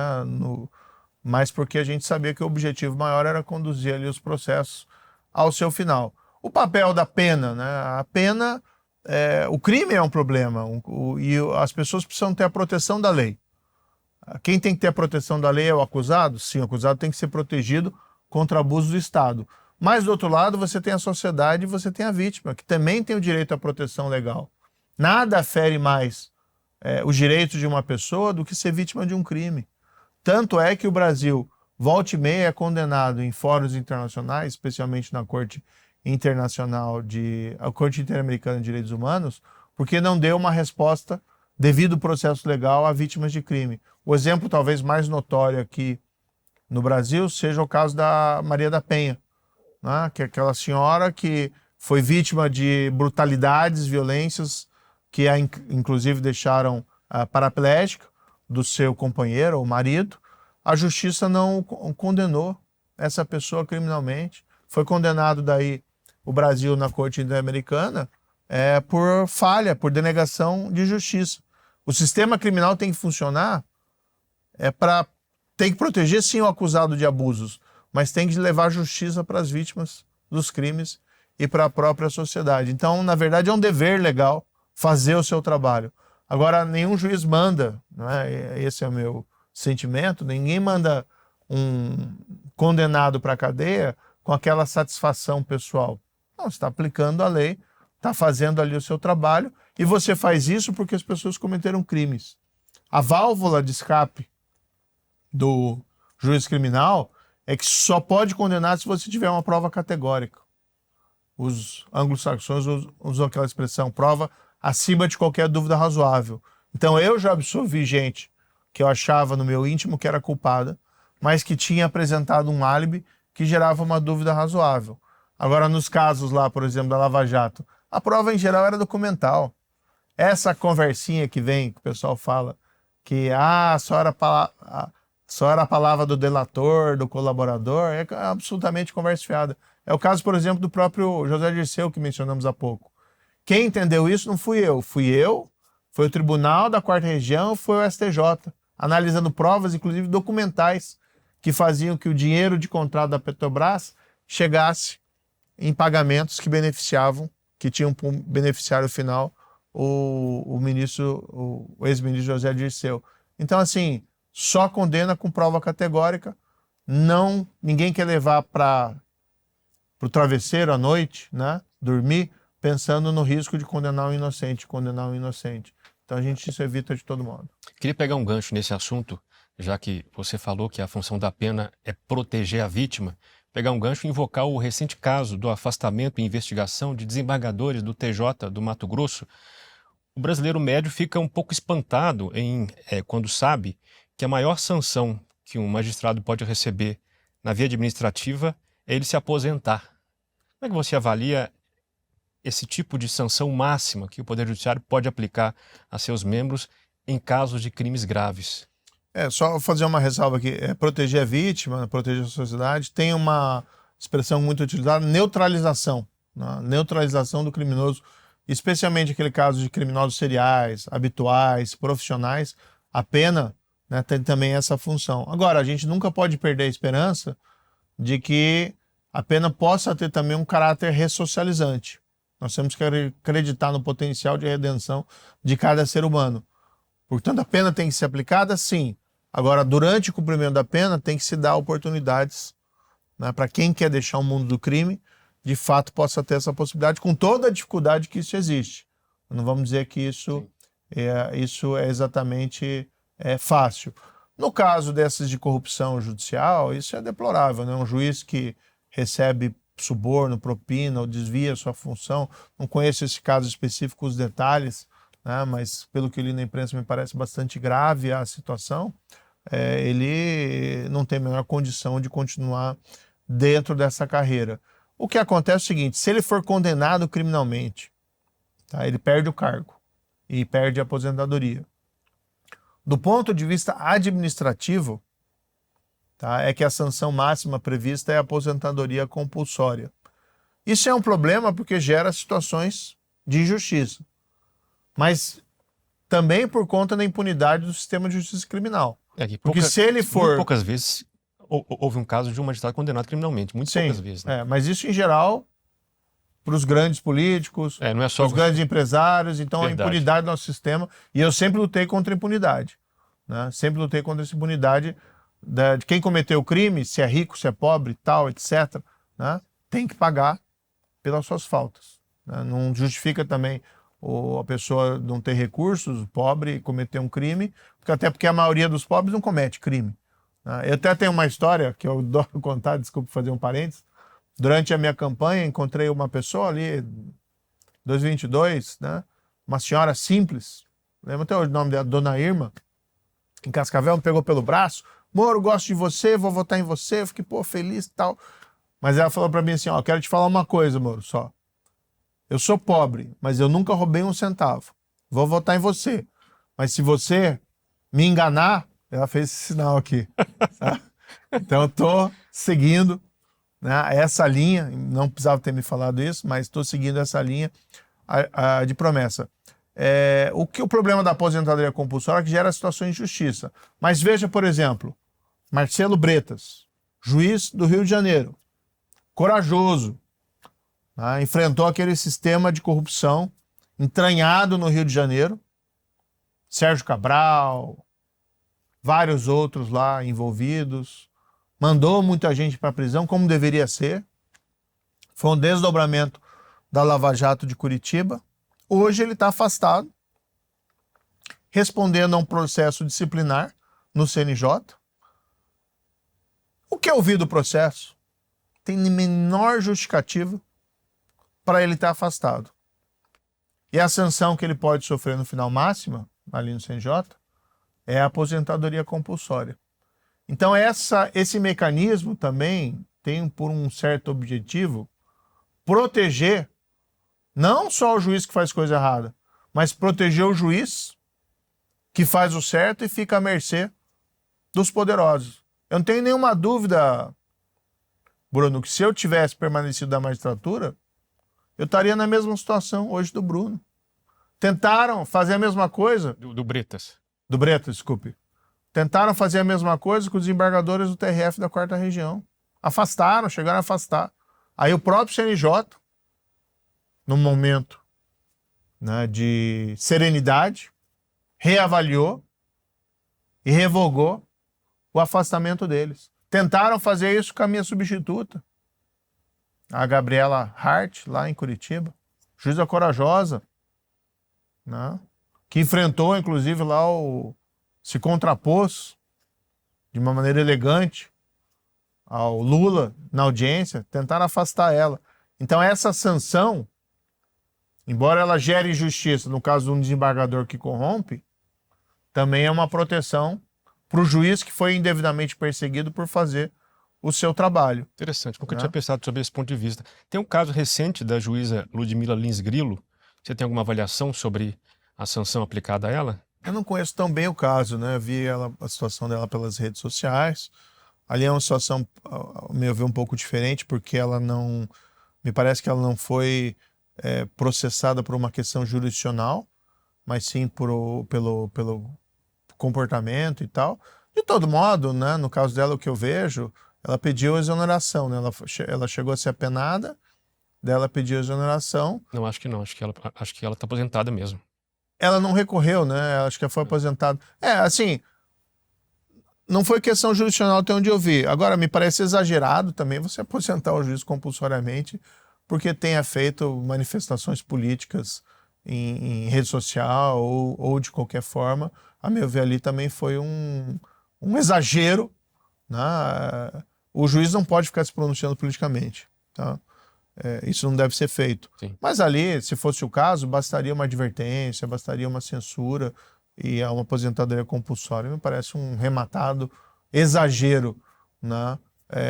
Mas porque a gente sabia que o objetivo maior era conduzir ali os processos ao seu final. O papel da pena, né? A pena, o crime é um problema e as pessoas precisam ter a proteção da lei. Quem tem que ter a proteção da lei é o acusado? Sim, o acusado tem que ser protegido contra abuso do Estado. Mas, do outro lado, você tem a sociedade e você tem a vítima, que também tem o direito à proteção legal. Nada fere mais os direitos de uma pessoa do que ser vítima de um crime. Tanto é que o Brasil, volta e meia, é condenado em fóruns internacionais, especialmente na Corte Internacional a Corte Interamericana de Direitos Humanos, porque não deu uma resposta devido ao processo legal a vítimas de crime. O exemplo talvez mais notório aqui no Brasil seja o caso da Maria da Penha, né? Que é aquela senhora que foi vítima de brutalidades, violências, que inclusive deixaram paraplégica do seu companheiro ou marido. a justiça não condenou essa pessoa criminalmente. Foi condenado daí o Brasil na Corte Interamericana por falha, por denegação de justiça. O sistema criminal tem que funcionar tem que proteger sim o acusado de abusos, mas tem que levar justiça para as vítimas dos crimes e para a própria sociedade. Então, na verdade, é um dever legal fazer o seu trabalho. Agora, nenhum juiz manda, não é? Esse é o meu sentimento, ninguém manda um condenado para a cadeia com aquela satisfação pessoal. Não, você está aplicando a lei, está fazendo ali o seu trabalho, e você faz isso porque as pessoas cometeram crimes. A válvula de escape do juiz criminal é que só pode condenar se você tiver uma prova categórica. Os anglo-saxões usam aquela expressão, prova acima de qualquer dúvida razoável. Então eu já absolvi gente que eu achava no meu íntimo que era culpada, mas que tinha apresentado um álibi que gerava uma dúvida razoável. Agora, nos casos lá, por exemplo, da Lava Jato, a prova em geral era documental. Essa conversinha que vem, que o pessoal fala, que só era a palavra do delator, do colaborador, é absolutamente conversa fiada. É o caso, por exemplo, do próprio José Dirceu, que mencionamos há pouco. Quem entendeu isso não fui eu. Foi o Tribunal da Quarta Região, foi o STJ, analisando provas, inclusive documentais, que faziam que o dinheiro de contrato da Petrobras chegasse em pagamentos que beneficiavam, que tinham como beneficiário final o ex-ministro José Dirceu. Então, assim, só condena com prova categórica, ninguém quer levar para o travesseiro à noite, né, dormir, pensando no risco de condenar um inocente. Então a gente isso evita de todo modo. Queria pegar um gancho nesse assunto, já que você falou que a função da pena é proteger a vítima, pegar um gancho e invocar o recente caso do afastamento e investigação de desembargadores do TJ do Mato Grosso. O brasileiro médio fica um pouco espantado quando sabe que a maior sanção que um magistrado pode receber na via administrativa é ele se aposentar. Como é que você avalia esse tipo de sanção máxima que o Poder Judiciário pode aplicar a seus membros em casos de crimes graves? Só fazer uma ressalva aqui. Proteger a vítima, proteger a sociedade, tem uma expressão muito utilizada, neutralização. Né? Neutralização do criminoso, especialmente aquele caso de criminosos seriais, habituais, profissionais, a pena, né, tem também essa função. Agora, a gente nunca pode perder a esperança de que a pena possa ter também um caráter ressocializante. Nós temos que acreditar no potencial de redenção de cada ser humano. Portanto, a pena tem que ser aplicada, sim. Agora, durante o cumprimento da pena, tem que se dar oportunidades, né, para quem quer deixar o mundo do crime, de fato possa ter essa possibilidade, com toda a dificuldade que isso existe. Não vamos dizer que isso é exatamente fácil. No caso dessas de corrupção judicial, isso é deplorável, né? Um juiz que recebe suborno, propina ou desvia sua função, não conheço esse caso específico, os detalhes, né? Mas pelo que eu li na imprensa me parece bastante grave a situação, ele não tem a menor condição de continuar dentro dessa carreira. O que acontece é o seguinte, se ele for condenado criminalmente, tá, ele perde o cargo e perde a aposentadoria. Do ponto de vista administrativo, tá, é que a sanção máxima prevista é a aposentadoria compulsória. Isso é um problema porque gera situações de injustiça, mas também por conta da impunidade do sistema de justiça criminal. Porque se ele for... Muito poucas vezes houve um caso de um magistrado condenado criminalmente, muito poucas vezes. Né? Mas isso em geral para os grandes políticos, não é só para os grandes empresários, então Verdade. A impunidade do nosso sistema, e eu sempre lutei contra a impunidade, né? Sempre lutei contra essa impunidade de quem cometeu o crime, se é rico, se é pobre, tal, etc., né? Tem que pagar pelas suas faltas, né? Não justifica também a pessoa não ter recursos, o pobre, cometer um crime, até porque a maioria dos pobres não comete crime, né? Eu até tenho uma história que eu adoro contar, desculpa fazer um parênteses. Durante a minha campanha, encontrei uma pessoa ali, 2022, né? Uma senhora simples, lembro até hoje o nome dela, Dona Irma, em Cascavel, me pegou pelo braço, Moro, gosto de você, vou votar em você, eu fiquei, feliz e tal. Mas ela falou pra mim assim, quero te falar uma coisa, Moro, só. Eu sou pobre, mas eu nunca roubei um centavo. Vou votar em você. Mas se você me enganar, Ela fez esse sinal aqui. Tá? Então eu estou seguindo, né, essa linha, não precisava ter me falado isso, mas estou seguindo essa linha de promessa. O problema da aposentadoria compulsória é que gera situações de justiça. Mas veja, por exemplo, Marcelo Bretas, juiz do Rio de Janeiro, corajoso, né, enfrentou aquele sistema de corrupção entranhado no Rio de Janeiro, Sérgio Cabral, vários outros lá envolvidos, mandou muita gente para a prisão, como deveria ser. Foi um desdobramento da Lava Jato de Curitiba. Hoje ele está afastado, respondendo a um processo disciplinar no CNJ. O que eu vi do processo tem menor justificativa para ele estar afastado. E a sanção que ele pode sofrer no final máxima, ali no CNJ, é a aposentadoria compulsória. Então esse mecanismo também tem por um certo objetivo proteger não só o juiz que faz coisa errada, mas proteger o juiz que faz o certo e fica à mercê dos poderosos. Eu não tenho nenhuma dúvida, Bruno, que se eu tivesse permanecido na magistratura, eu estaria na mesma situação hoje do Bruno. Tentaram fazer a mesma coisa... Do Bretas. Do Bretas, desculpe. Tentaram fazer a mesma coisa com os desembargadores do TRF da 4ª Região. Afastaram, chegaram a afastar. Aí o próprio CNJ, num momento, né, de serenidade, reavaliou e revogou o afastamento deles. Tentaram fazer isso com a minha substituta, a Gabriela Hart, lá em Curitiba, juíza corajosa, né, que enfrentou, inclusive, lá se contrapôs de uma maneira elegante ao Lula na audiência, tentaram afastar ela. Então essa sanção, embora ela gere injustiça no caso de um desembargador que corrompe, também é uma proteção para o juiz que foi indevidamente perseguido por fazer o seu trabalho. Interessante, nunca tinha pensado sobre esse ponto de vista. Tem um caso recente da juíza Ludmila Lins Grilo. Você tem alguma avaliação sobre a sanção aplicada a ela? Eu não conheço tão bem o caso, né? Eu vi a situação dela pelas redes sociais. Ali é uma situação, ao meu ver, um pouco diferente, porque ela não... Me parece que ela não foi processada por uma questão jurisdicional, mas sim pelo comportamento e tal. De todo modo, né, no caso dela, o que eu vejo, ela pediu exoneração, né? Ela chegou a ser apenada, dela pediu exoneração. Não, acho que não. Acho que ela está aposentada mesmo. Ela não recorreu, né? Acho que ela foi aposentada. Assim, não foi questão jurisdicional até onde eu vi. Agora, me parece exagerado também você aposentar o juiz compulsoriamente porque tenha feito manifestações políticas em rede social ou de qualquer forma. A meu ver, ali também foi um exagero, né? O juiz não pode ficar se pronunciando politicamente, tá? Isso não deve ser feito. Sim. Mas ali, se fosse o caso, bastaria uma advertência, bastaria uma censura e uma aposentadoria compulsória. Me parece um rematado exagero, né?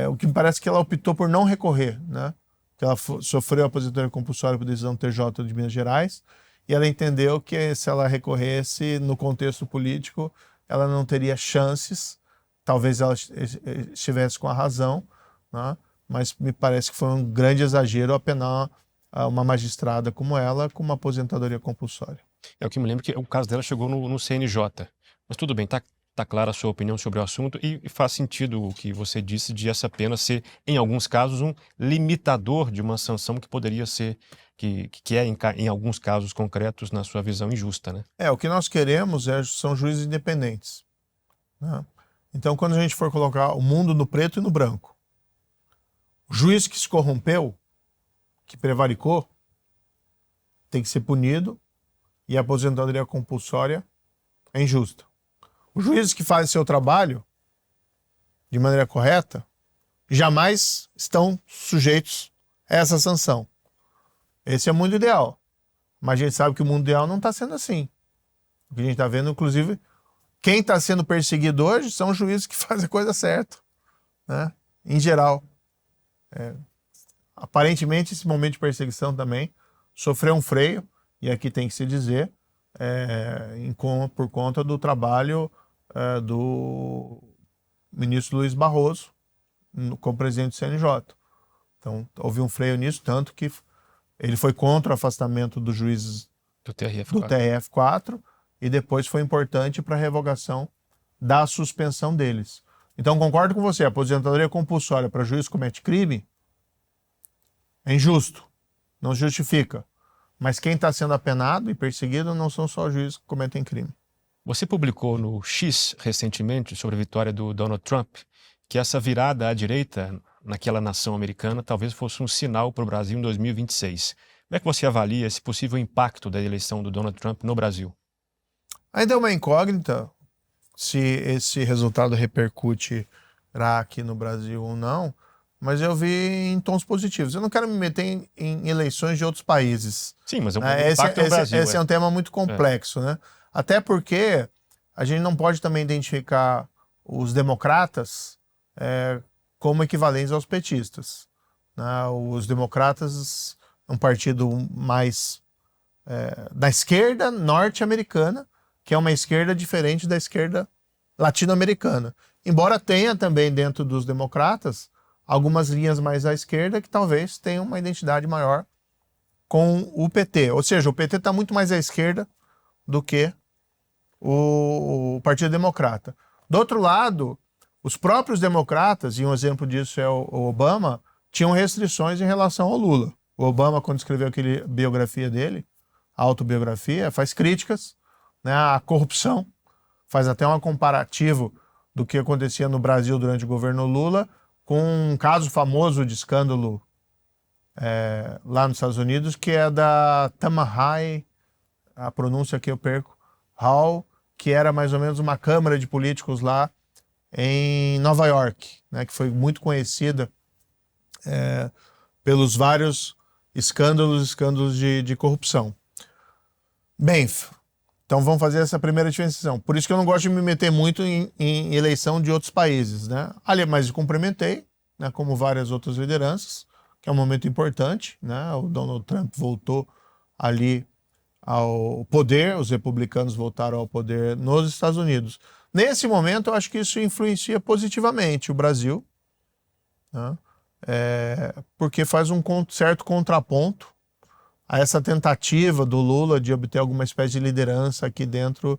O que me parece que ela optou por não recorrer, né? Que ela sofreu a aposentadoria compulsória por decisão do TJ de Minas Gerais e ela entendeu que se ela recorresse no contexto político, ela não teria chances, talvez ela estivesse com a razão, né? Mas me parece que foi um grande exagero apenar uma magistrada como ela com uma aposentadoria compulsória. É o que me lembro que o caso dela chegou no CNJ. Mas tudo bem, tá clara a sua opinião sobre o assunto e faz sentido o que você disse de essa pena ser, em alguns casos, um limitador de uma sanção que poderia ser, que é, em alguns casos concretos, na sua visão, injusta, né? O que nós queremos são juízes independentes, né? Então, quando a gente for colocar o mundo no preto e no branco, o juiz que se corrompeu, que prevaricou, tem que ser punido e a aposentadoria compulsória é injusta. Os juízes que fazem seu trabalho de maneira correta jamais estão sujeitos a essa sanção. Esse é o mundo ideal. Mas a gente sabe que o mundo ideal não está sendo assim. O que a gente está vendo, inclusive, quem está sendo perseguido hoje são os juízes que fazem a coisa certa, né? Em geral. Aparentemente, esse momento de perseguição também sofreu um freio, e aqui tem que se dizer, por conta do trabalho do ministro Luiz Barroso como presidente do CNJ. Então, houve um freio nisso, tanto que ele foi contra o afastamento dos juízes Do TRF4. do TRF4 e depois foi importante para a revogação da suspensão deles. Então, concordo com você, a aposentadoria compulsória para juiz que comete crime é injusto, não justifica. Mas quem está sendo apenado e perseguido não são só juízes que cometem crime. Você publicou no X recentemente sobre a vitória do Donald Trump que essa virada à direita naquela nação americana talvez fosse um sinal para o Brasil em 2026. Como é que você avalia esse possível impacto da eleição do Donald Trump no Brasil? Ainda é uma incógnita se esse resultado repercutirá aqui no Brasil ou não, mas eu vi em tons positivos. Eu não quero me meter em eleições de outros países. Sim, mas o Esse impacto no Brasil. é um tema muito complexo, né? Até porque a gente não pode também identificar os democratas como equivalentes aos petistas, né? Os democratas é um partido mais da esquerda norte-americana, que é uma esquerda diferente da esquerda latino-americana. Embora tenha também dentro dos democratas algumas linhas mais à esquerda que talvez tenham uma identidade maior com o PT. Ou seja, o PT está muito mais à esquerda do que o Partido Democrata. Do outro lado, os próprios democratas, e um exemplo disso é o Obama, tinham restrições em relação ao Lula. O Obama, quando escreveu aquela biografia dele, a autobiografia, faz críticas, né, à corrupção, faz até um comparativo do que acontecia no Brasil durante o governo Lula com um caso famoso de escândalo lá nos Estados Unidos, que é da Tamahai, a pronúncia que eu perco, Hall, que era mais ou menos uma câmara de políticos lá em Nova York, né, que foi muito conhecida pelos vários escândalos de corrupção. Bem, então vamos fazer essa primeira diferenciação. Por isso que eu não gosto de me meter muito em eleição de outros países, né? Ali, mas eu cumprimentei, né, como várias outras lideranças, que é um momento importante, né? O Donald Trump voltou ali ao poder, os republicanos voltaram ao poder nos Estados Unidos. Nesse momento, eu acho que isso influencia positivamente o Brasil, né? Porque faz um certo contraponto a essa tentativa do Lula de obter alguma espécie de liderança aqui dentro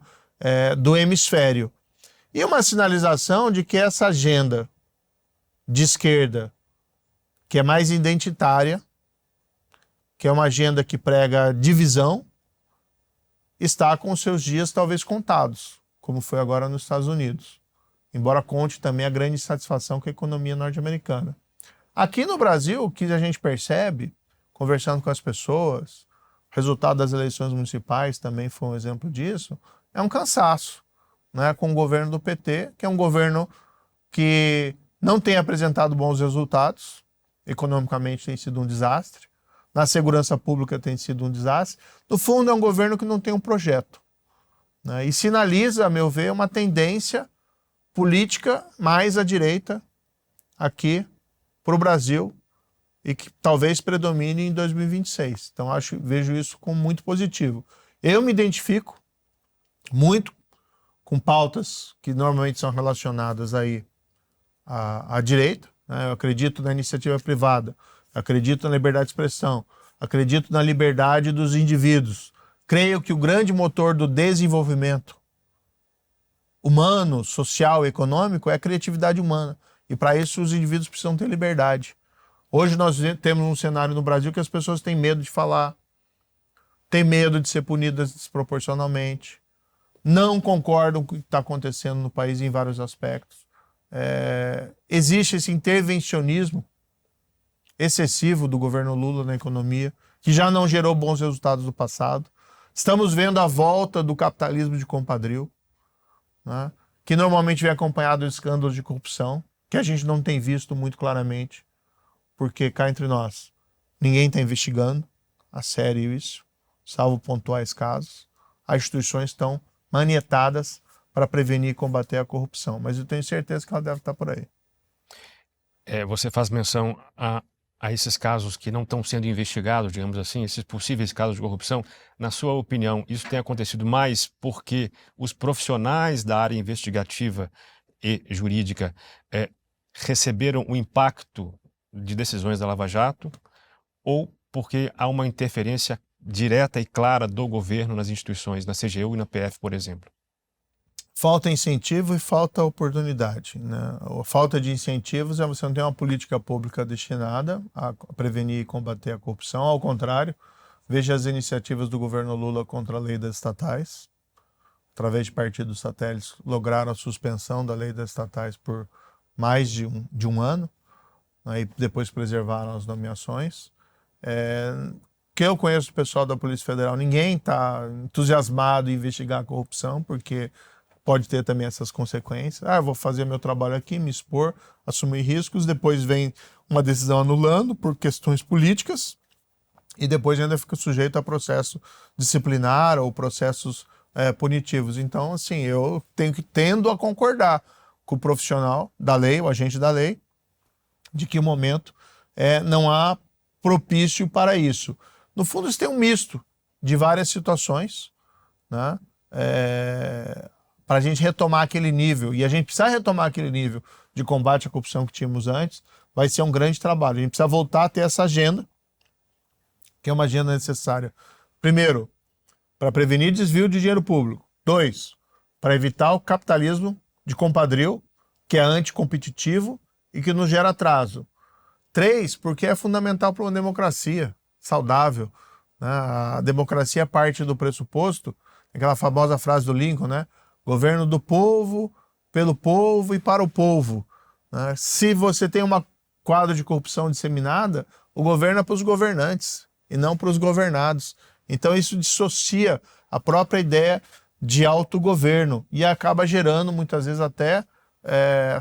do hemisfério. E uma sinalização de que essa agenda de esquerda, que é mais identitária, que é uma agenda que prega divisão, está com seus dias talvez contados, como foi agora nos Estados Unidos. Embora conte também a grande insatisfação com a economia norte-americana. Aqui no Brasil, o que a gente percebe, conversando com as pessoas, o resultado das eleições municipais também foi um exemplo disso, é um cansaço, né, com o governo do PT, que é um governo que não tem apresentado bons resultados, economicamente tem sido um desastre, na segurança pública tem sido um desastre. No fundo, é um governo que não tem um projeto, né, e sinaliza, a meu ver, uma tendência política mais à direita aqui para o Brasil, e que talvez predomine em 2026. Então, vejo isso como muito positivo. Eu me identifico muito com pautas que normalmente são relacionadas aí à direita, né? Eu acredito na iniciativa privada, acredito na liberdade de expressão, acredito na liberdade dos indivíduos. Creio que o grande motor do desenvolvimento humano, social e econômico é a criatividade humana. E para isso os indivíduos precisam ter liberdade. Hoje nós temos um cenário no Brasil que as pessoas têm medo de falar, têm medo de ser punidas desproporcionalmente, não concordam com o que está acontecendo no país em vários aspectos. Existe esse intervencionismo excessivo do governo Lula na economia, que já não gerou bons resultados no passado. Estamos vendo a volta do capitalismo de compadrio, né, que normalmente vem acompanhado de escândalos de corrupção, que a gente não tem visto muito claramente, porque cá entre nós, ninguém está investigando a sério isso, salvo pontuais casos. As instituições estão manietadas para prevenir e combater a corrupção, mas eu tenho certeza que ela deve estar por aí. Você faz menção a a esses casos que não estão sendo investigados, digamos assim, esses possíveis casos de corrupção, na sua opinião, isso tem acontecido mais porque os profissionais da área investigativa e jurídica receberam o impacto de decisões da Lava Jato, ou porque há uma interferência direta e clara do governo nas instituições, na CGU e na PF, por exemplo? Falta incentivo e falta oportunidade, né? A falta de incentivos é você não ter uma política pública destinada a prevenir e combater a corrupção. Ao contrário, veja as iniciativas do governo Lula contra a lei das estatais. Através de partidos satélites, lograram a suspensão da lei das estatais por mais de um ano, né? E depois preservaram as nomeações. Que eu conheço o pessoal da Polícia Federal, ninguém está entusiasmado em investigar a corrupção, porque pode ter também essas consequências. Eu vou fazer meu trabalho aqui, me expor, assumir riscos, depois vem uma decisão anulando por questões políticas e depois ainda fica sujeito a processo disciplinar ou processos punitivos. Então, assim, eu tendo a concordar com o profissional da lei, o agente da lei, de que o momento não há propício para isso. No fundo, isso tem um misto de várias situações, né? Para a gente retomar aquele nível, e a gente precisa retomar aquele nível de combate à corrupção que tínhamos antes, vai ser um grande trabalho. A gente precisa voltar a ter essa agenda, que é uma agenda necessária. Primeiro, para prevenir desvio de dinheiro público. 2, para evitar o capitalismo de compadrio, que é anticompetitivo e que nos gera atraso. 3, porque é fundamental para uma democracia saudável, né? A democracia parte do pressuposto, aquela famosa frase do Lincoln, né? Governo do povo, pelo povo e para o povo, né? Se você tem um quadro de corrupção disseminada, o governo é para os governantes e não para os governados. Então isso dissocia a própria ideia de autogoverno e acaba gerando muitas vezes até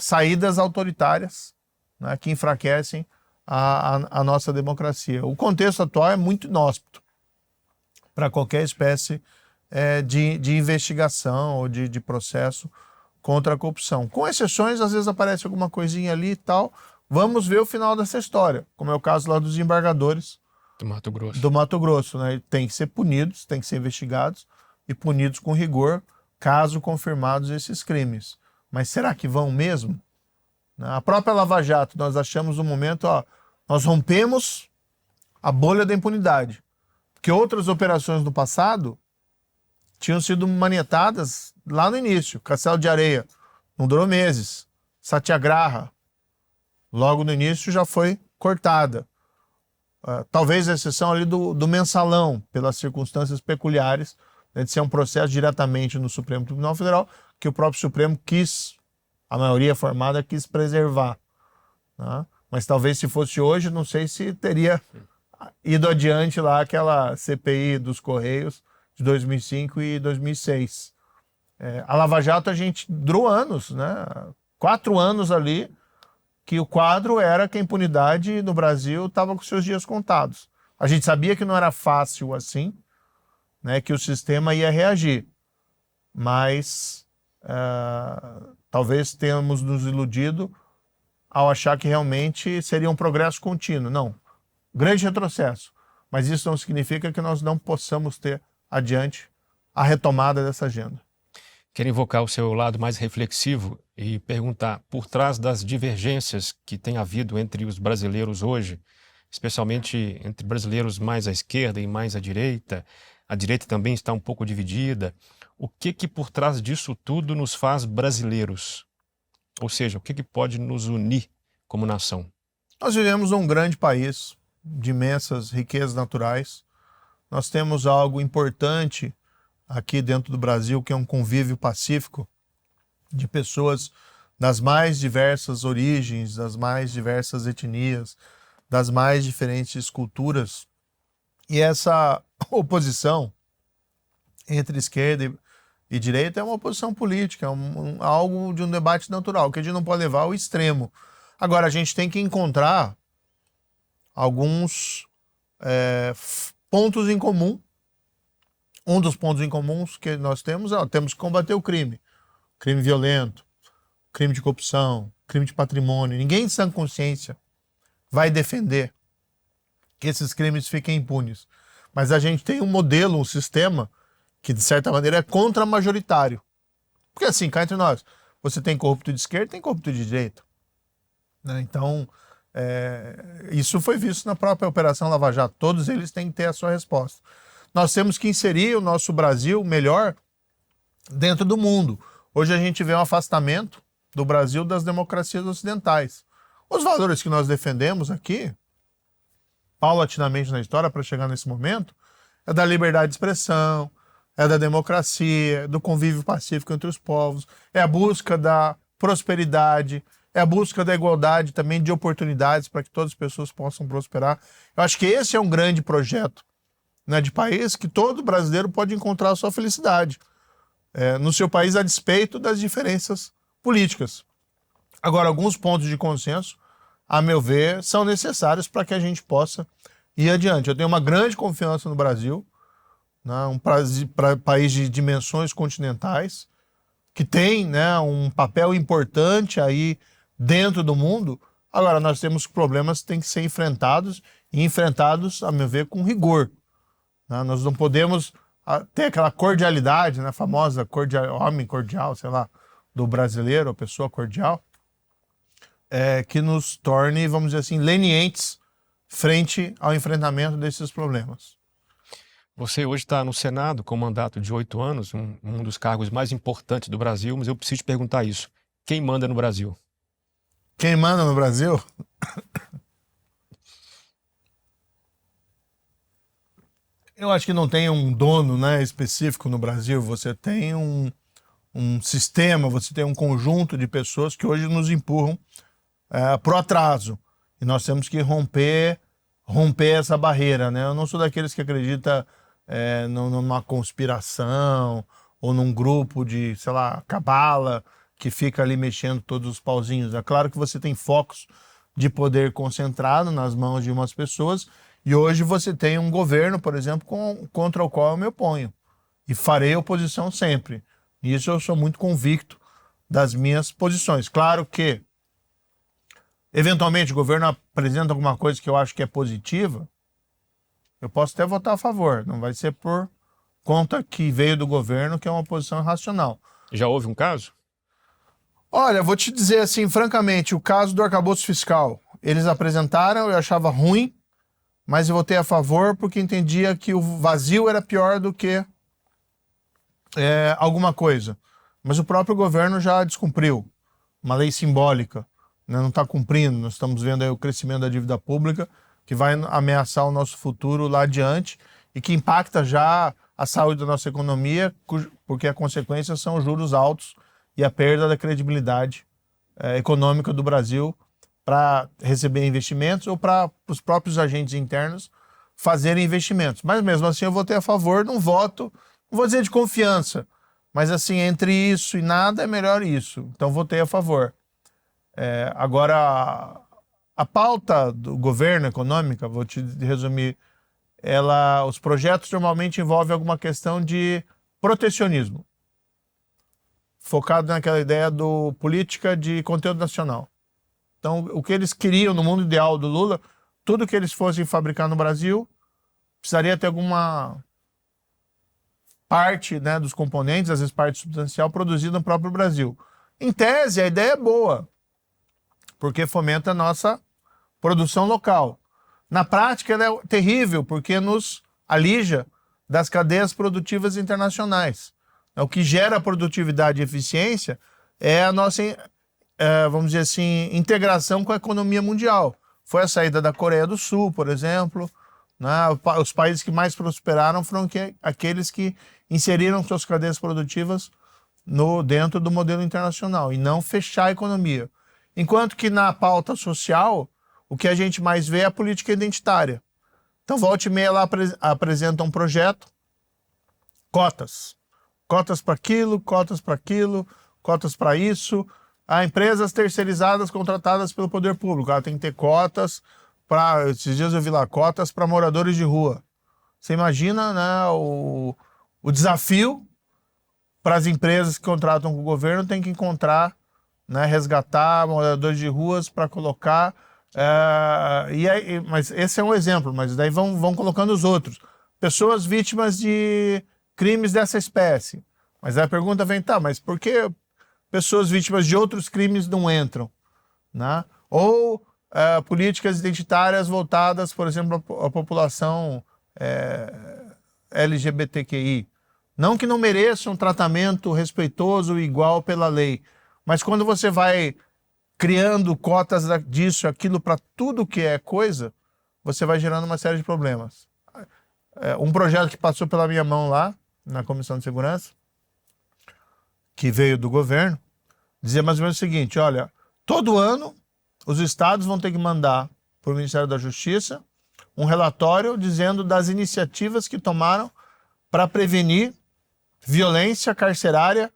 saídas autoritárias, né, que enfraquecem a nossa democracia. O contexto atual é muito inóspito para qualquer espécie de investigação ou de processo contra a corrupção. Com exceções, às vezes aparece alguma coisinha ali e tal. Vamos ver o final dessa história, como é o caso lá dos desembargadores do Mato Grosso, né? Tem que ser punidos, tem que ser investigados e punidos com rigor, caso confirmados esses crimes. Mas será que vão mesmo? A própria Lava Jato, nós achamos no momento, nós rompemos a bolha da impunidade. Porque outras operações do passado tinham sido manietadas lá no início. Castelo de Areia, não durou meses. Satyagraha, logo no início já foi cortada. Talvez a exceção ali do mensalão, pelas circunstâncias peculiares, né, de ser um processo diretamente no Supremo Tribunal Federal, que o próprio Supremo quis, a maioria formada quis preservar, né? Mas talvez se fosse hoje, não sei se teria ido adiante lá aquela CPI dos Correios de 2005 e 2006. A Lava Jato a gente durou anos, né? 4 anos ali, que o quadro era que a impunidade no Brasil estava com seus dias contados. A gente sabia que não era fácil assim, né, que o sistema ia reagir, mas talvez tenhamos nos iludido ao achar que realmente seria um progresso contínuo. Não, grande retrocesso, mas isso não significa que nós não possamos ter adiante a retomada dessa agenda. Quero invocar o seu lado mais reflexivo e perguntar, por trás das divergências que tem havido entre os brasileiros hoje, especialmente entre brasileiros mais à esquerda e mais à direita, a direita também está um pouco dividida, o que por trás disso tudo nos faz brasileiros? Ou seja, o que pode nos unir como nação? Nós vivemos num grande país de imensas riquezas naturais. Nós temos algo importante aqui dentro do Brasil, que é um convívio pacífico de pessoas das mais diversas origens, das mais diversas etnias, das mais diferentes culturas. E essa oposição entre esquerda e direita é uma oposição política, algo de um debate natural, que a gente não pode levar ao extremo. Agora, a gente tem que encontrar alguns pontos em comum. Um dos pontos em comuns que nós temos temos que combater o crime violento, crime de corrupção, crime de patrimônio. Ninguém em sã consciência vai defender que esses crimes fiquem impunes. Mas a gente tem um modelo, um sistema que, de certa maneira, é contra-majoritário. Porque assim, cá entre nós, você tem corrupto de esquerda e tem corrupto de direita. Né? Então, isso foi visto na própria Operação Lava Jato. Todos eles têm que ter a sua resposta. Nós temos que inserir o nosso Brasil melhor dentro do mundo. Hoje a gente vê um afastamento do Brasil das democracias ocidentais. Os valores que nós defendemos aqui, paulatinamente na história para chegar nesse momento, é da liberdade de expressão, é da democracia, do convívio pacífico entre os povos, é a busca da prosperidade, é a busca da igualdade também de oportunidades para que todas as pessoas possam prosperar. Eu acho que esse é um grande projeto, né, de país que todo brasileiro pode encontrar a sua felicidade no seu país a despeito das diferenças políticas. Agora, alguns pontos de consenso, a meu ver, são necessários para que a gente possa ir adiante. Eu tenho uma grande confiança no Brasil, né, um país de dimensões continentais, que tem, né, um papel importante aí dentro do mundo. Agora, nós temos problemas que têm que ser enfrentados, e enfrentados, a meu ver, com rigor. Né? Nós não podemos ter aquela cordialidade, né, famosa homem cordial, sei lá, do brasileiro, a pessoa cordial, que nos torne, vamos dizer assim, lenientes frente ao enfrentamento desses problemas. Você hoje está no Senado com um mandato de 8 anos, um dos cargos mais importantes do Brasil, mas eu preciso te perguntar isso. Quem manda no Brasil? Quem manda no Brasil? Eu acho que não tem um dono, né, específico no Brasil. Você tem um sistema, você tem um conjunto de pessoas que hoje nos empurram para o atraso. E nós temos que romper essa barreira. Né? Eu não sou daqueles que acreditam numa conspiração ou num grupo de, sei lá, cabala que fica ali mexendo todos os pauzinhos. É claro que você tem focos de poder concentrado nas mãos de umas pessoas. E hoje você tem um governo, por exemplo, contra o qual eu me oponho. E farei oposição sempre. Nisso eu sou muito convicto das minhas posições. Claro que, eventualmente, o governo apresenta alguma coisa que eu acho que é positiva, eu posso até votar a favor. Não vai ser por conta que veio do governo, que é uma posição irracional. Já houve um caso? Olha, vou te dizer assim, francamente, o caso do arcabouço fiscal. Eles apresentaram, eu achava ruim, mas eu votei a favor porque entendia que o vazio era pior do que alguma coisa. Mas o próprio governo já descumpriu. Uma lei simbólica, né? Não está cumprindo. Nós estamos vendo aí o crescimento da dívida pública, que vai ameaçar o nosso futuro lá adiante e que impacta já a saúde da nossa economia, porque a consequência são os juros altos e a perda da credibilidade econômica do Brasil para receber investimentos ou para os próprios agentes internos fazerem investimentos. Mas mesmo assim eu votei a favor, não voto, não vou dizer de confiança, mas assim, entre isso e nada é melhor isso. Então votei a favor. Agora, a pauta do governo econômica, vou te resumir, os projetos normalmente envolvem alguma questão de protecionismo, focado naquela ideia do política de conteúdo nacional. Então, o que eles queriam no mundo ideal do Lula, tudo que eles fossem fabricar no Brasil, precisaria ter alguma parte, né, dos componentes, às vezes parte substancial, produzida no próprio Brasil. Em tese, a ideia é boa, porque fomenta a nossa produção local. Na prática, ela é terrível, porque nos alija das cadeias produtivas internacionais. O que gera produtividade e eficiência é a nossa, vamos dizer assim, integração com a economia mundial. Foi a saída da Coreia do Sul, por exemplo. Né? Os países que mais prosperaram foram aqueles que inseriram suas cadeias produtivas dentro do modelo internacional e não fechar a economia. Enquanto que na pauta social, o que a gente mais vê é a política identitária. Então, volta e meia lá apresenta um projeto, cotas. Cotas para aquilo, cotas para aquilo, cotas para isso. Há empresas terceirizadas contratadas pelo poder público. Ela tem que ter cotas para... Esses dias eu vi lá, cotas para moradores de rua. Você imagina, né, o desafio para as empresas que contratam com o governo, tem que encontrar, né, resgatar moradores de ruas para colocar Mas esse é um exemplo, mas daí vão colocando os outros. Pessoas vítimas de crimes dessa espécie. Mas aí a pergunta vem, tá, mas por que pessoas vítimas de outros crimes não entram? Né? Ou políticas identitárias voltadas, por exemplo, à população LGBTQI. Não que não mereçam um tratamento respeitoso e igual pela lei, mas quando você vai criando cotas disso, aquilo para tudo que é coisa, você vai gerando uma série de problemas. Um projeto que passou pela minha mão lá, na Comissão de Segurança, que veio do governo, dizia mais ou menos o seguinte, olha, todo ano os estados vão ter que mandar para o Ministério da Justiça um relatório dizendo das iniciativas que tomaram para prevenir violência carcerária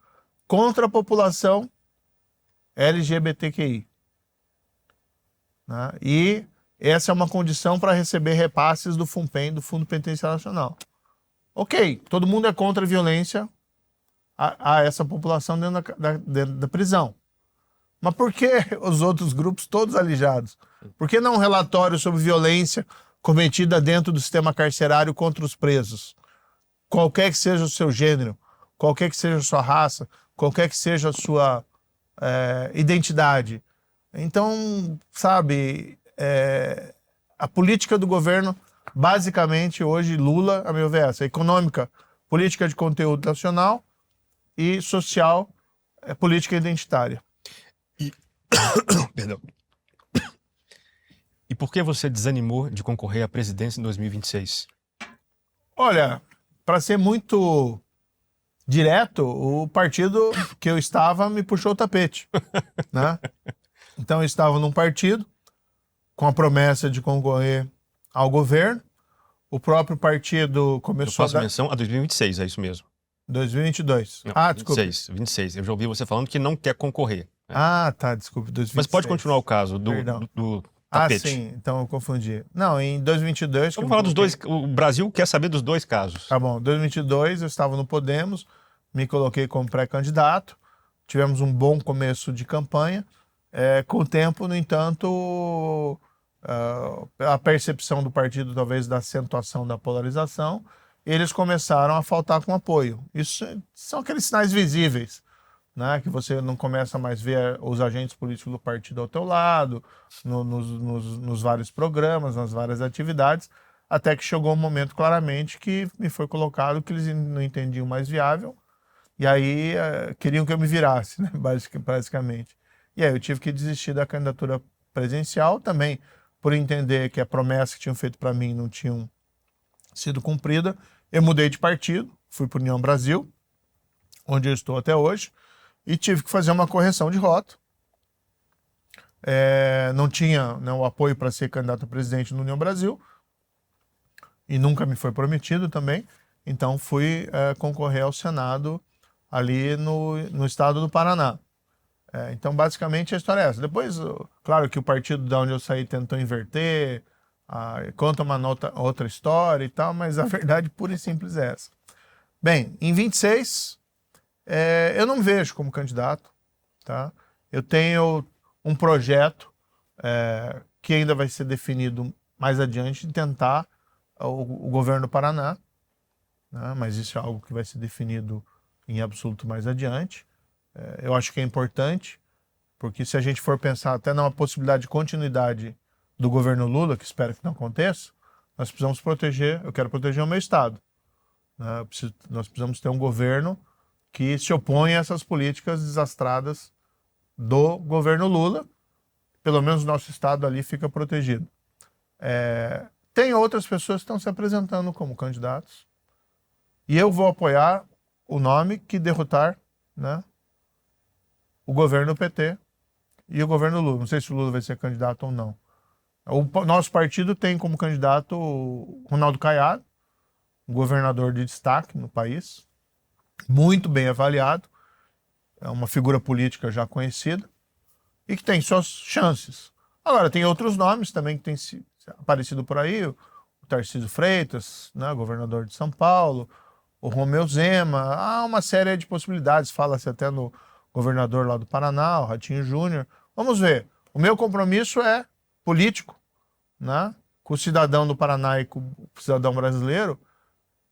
contra a população LGBTQI. Né? E essa é uma condição para receber repasses do FUNPEN, do Fundo Penitenciário Nacional. Ok, todo mundo é contra a violência a essa população dentro da prisão. Mas por que os outros grupos todos alijados? Por que não um relatório sobre violência cometida dentro do sistema carcerário contra os presos? Qualquer que seja o seu gênero, qualquer que seja a sua raça, qualquer que seja a sua identidade. Então, sabe, a política do governo, basicamente, hoje, Lula, a meu ver, é essa: econômica, política de conteúdo nacional, e social, política identitária. Perdão. E por que você desanimou de concorrer à presidência em 2026? Olha, para ser muito direto, o partido que eu estava me puxou o tapete. Né? Então eu estava num partido com a promessa de concorrer ao governo. O próprio partido começou Eu faço menção a 2026, é isso mesmo? 2022. Não, Desculpa. 26. Eu já ouvi você falando que não quer concorrer. Tá, desculpa. 2026. Mas pode continuar o caso do tapete. Sim, então eu confundi. Não, em 2022... Vamos falar dos dois. O Brasil quer saber dos dois casos. Tá bom, em 2022 eu estava no Podemos, me coloquei como pré-candidato, tivemos um bom começo de campanha. Com o tempo, no entanto, a percepção do partido, talvez, da acentuação da polarização, eles começaram a faltar com apoio. Isso são aqueles sinais visíveis, né, que você não começa mais a ver os agentes políticos do partido ao teu lado, nos vários programas, nas várias atividades, até que chegou um momento, claramente, que me foi colocado que eles não entendiam mais viável, e aí queriam que eu me virasse, né, basicamente. E aí eu tive que desistir da candidatura presidencial também, por entender que a promessa que tinham feito para mim não tinham sido cumprida. Eu mudei de partido, fui para União Brasil, onde eu estou até hoje, e tive que fazer uma correção de rota. Não tinha, né, o apoio para ser candidato a presidente no União Brasil, e nunca me foi prometido também, então fui concorrer ao Senado ali no estado do Paraná. Então, basicamente, a história é essa. Depois, claro que o partido de onde eu saí tentou inverter, conta uma outra história e tal, mas a verdade pura e simples é essa. Bem, em 26, eu não me vejo como candidato. Tá? Eu tenho um projeto que ainda vai ser definido mais adiante de tentar o governo do Paraná, né? Mas isso é algo que vai ser definido em absoluto mais adiante. Eu acho que é importante, porque se a gente for pensar até numa possibilidade de continuidade do governo Lula, que espero que não aconteça, nós precisamos proteger, eu quero proteger o meu estado. Né? Nós precisamos ter um governo que se oponha a essas políticas desastradas do governo Lula. Pelo menos o nosso estado ali fica protegido. Tem outras pessoas que estão se apresentando como candidatos, e eu vou apoiar o nome que derrotar, né, o governo PT e o governo Lula. Não sei se o Lula vai ser candidato ou não. O nosso partido tem como candidato o Ronaldo Caiado, um governador de destaque no país, muito bem avaliado, é uma figura política já conhecida e que tem suas chances. Agora, tem outros nomes também que têm aparecido por aí, o Tarcísio Freitas, né, governador de São Paulo, o Romeu Zema, há uma série de possibilidades, fala-se até no governador lá do Paraná, o Ratinho Júnior. Vamos ver. O meu compromisso é político, né, com o cidadão do Paraná e com o cidadão brasileiro,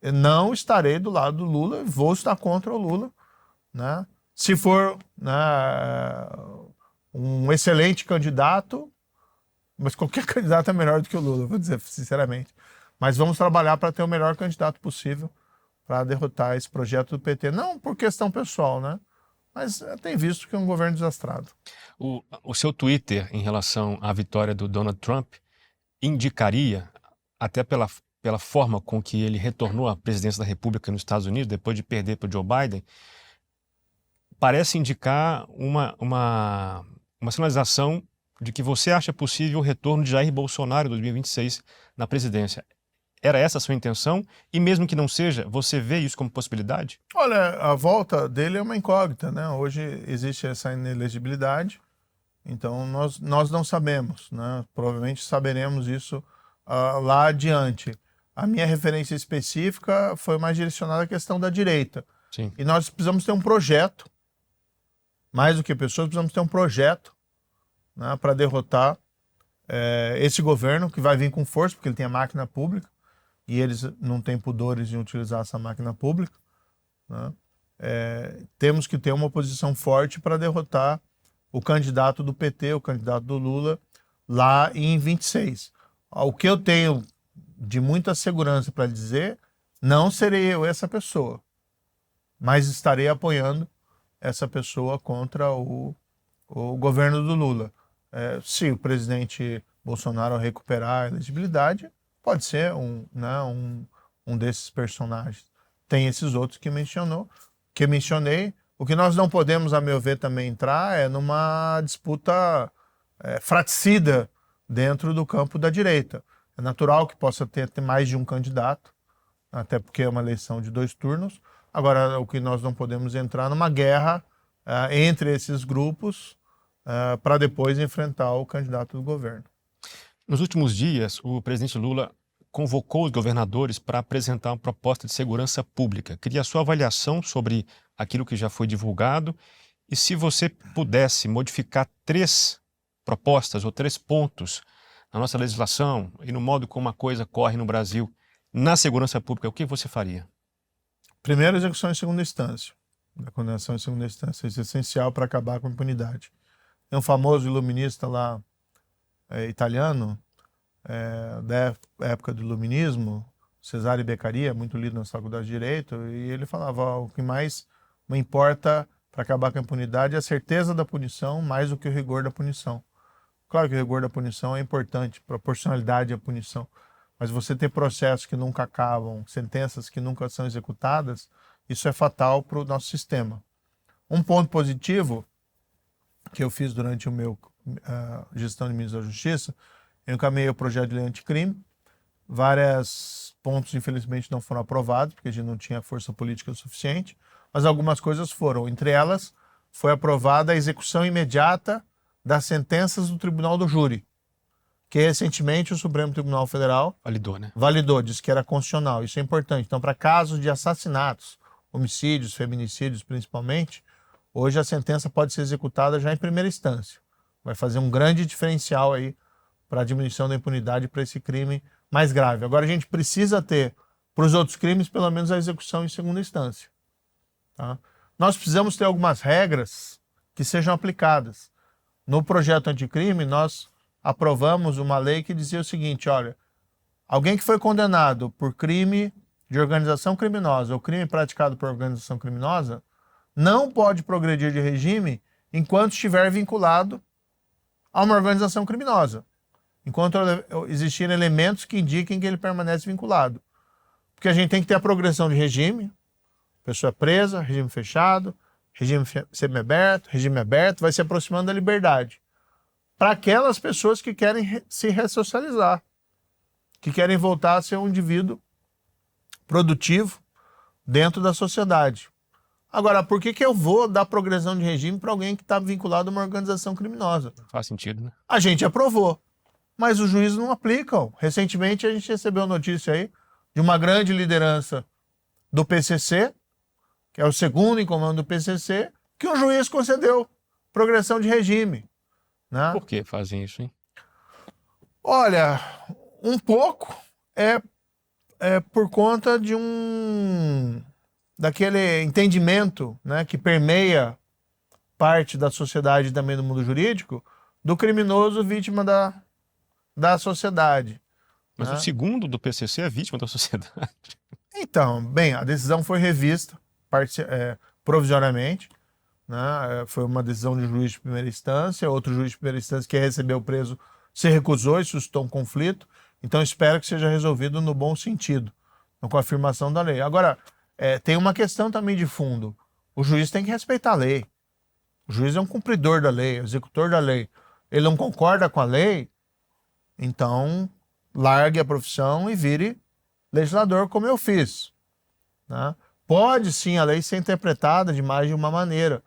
eu não estarei do lado do Lula, vou estar contra o Lula, né? Se for, né, um excelente candidato, mas qualquer candidato é melhor do que o Lula, vou dizer sinceramente. Mas vamos trabalhar para ter o melhor candidato possível para derrotar esse projeto do PT. Não por questão pessoal, né? Mas tem visto que é um governo desastrado. O seu Twitter em relação à vitória do Donald Trump indicaria, até pela forma com que ele retornou à presidência da República nos Estados Unidos, depois de perder para o Joe Biden, parece indicar uma sinalização de que você acha possível o retorno de Jair Bolsonaro em 2026 na presidência. Era essa a sua intenção? E mesmo que não seja, você vê isso como possibilidade? Olha, a volta dele é uma incógnita, né? Hoje existe essa inelegibilidade, então nós não sabemos, né? Provavelmente saberemos isso lá adiante. A minha referência específica foi mais direcionada à questão da direita. Sim. E nós precisamos ter um projeto, mais do que pessoas, precisamos ter um projeto, né, para derrotar esse governo, que vai vir com força, porque ele tem a máquina pública, e eles não têm pudores em utilizar essa máquina pública, né? Temos que ter uma oposição forte para derrotar o candidato do PT, o candidato do Lula, lá em 26. O que eu tenho de muita segurança para dizer, não serei eu essa pessoa, mas estarei apoiando essa pessoa contra o governo do Lula. Se o presidente Bolsonaro recuperar a elegibilidade, pode ser um desses personagens. Tem esses outros que mencionei. O que nós não podemos, a meu ver, também entrar é numa disputa fraticida dentro do campo da direita. É natural que possa ter mais de um candidato, até porque é uma eleição de 2 turnos. Agora, o que nós não podemos entrar numa guerra entre esses grupos para depois enfrentar o candidato do governo. Nos últimos dias, o presidente Lula convocou os governadores para apresentar uma proposta de segurança pública. Queria a sua avaliação sobre aquilo que já foi divulgado e se você pudesse modificar 3 propostas ou 3 pontos na nossa legislação e no modo como a coisa corre no Brasil na segurança pública, o que você faria? Primeiro, execução em segunda instância. A condenação em segunda instância. Isso é essencial para acabar com a impunidade. Tem um famoso iluminista lá, italiano, da época do iluminismo, Cesare Beccaria, muito lido na faculdade de Direito, e ele falava: o que mais me importa para acabar com a impunidade é a certeza da punição mais do que o rigor da punição. Claro que o rigor da punição é importante, proporcionalidade à punição, mas você ter processos que nunca acabam, sentenças que nunca são executadas, isso é fatal para o nosso sistema. Um ponto positivo que eu fiz durante o meu gestão de ministro da Justiça, eu encaminhei o projeto de lei anticrime. Vários pontos, infelizmente, não foram aprovados, porque a gente não tinha força política suficiente, mas algumas coisas foram. Entre elas, foi aprovada a execução imediata das sentenças do Tribunal do Júri, que recentemente o Supremo Tribunal Federal Validou, né? Validou, disse que era constitucional. Isso é importante. Então, para casos de assassinatos, homicídios, feminicídios principalmente, hoje a sentença pode ser executada já em primeira instância. Vai fazer um grande diferencial aí para a diminuição da impunidade para esse crime mais grave. Agora a gente precisa ter, para os outros crimes, pelo menos a execução em segunda instância. Tá? Nós precisamos ter algumas regras que sejam aplicadas. No projeto anticrime, nós aprovamos uma lei que dizia o seguinte: olha, alguém que foi condenado por crime de organização criminosa ou crime praticado por organização criminosa não pode progredir de regime enquanto estiver vinculado a uma organização criminosa, enquanto existirem elementos que indiquem que ele permanece vinculado. Porque a gente tem que ter a progressão de regime, pessoa presa, regime fechado, regime semiaberto, regime aberto, vai se aproximando da liberdade. Para aquelas pessoas que querem se ressocializar, que querem voltar a ser um indivíduo produtivo dentro da sociedade. Agora, por que eu vou dar progressão de regime para alguém que está vinculado a uma organização criminosa? Faz sentido, né? A gente aprovou, mas os juízes não aplicam. Recentemente a gente recebeu notícia aí de uma grande liderança do PCC, que é o segundo em comando do PCC, que um juiz concedeu progressão de regime. Né? Por que fazem isso, hein? Olha, um pouco é por conta daquele entendimento, né, que permeia parte da sociedade e também do mundo jurídico, do criminoso vítima da sociedade. Mas Né? o segundo do PCC é vítima da sociedade. Então, bem, a decisão foi revista provisoriamente, né? Foi uma decisão de juiz de primeira instância, outro juiz de primeira instância que recebeu o preso se recusou e suscitou um conflito, então espero que seja resolvido no bom sentido, com a afirmação da lei. Agora, tem uma questão também de fundo, o juiz tem que respeitar a lei, o juiz é um cumpridor da lei, executor da lei, ele não concorda com a lei, então largue a profissão e vire legislador como eu fiz. Né? Pode sim a lei ser interpretada de mais de uma maneira,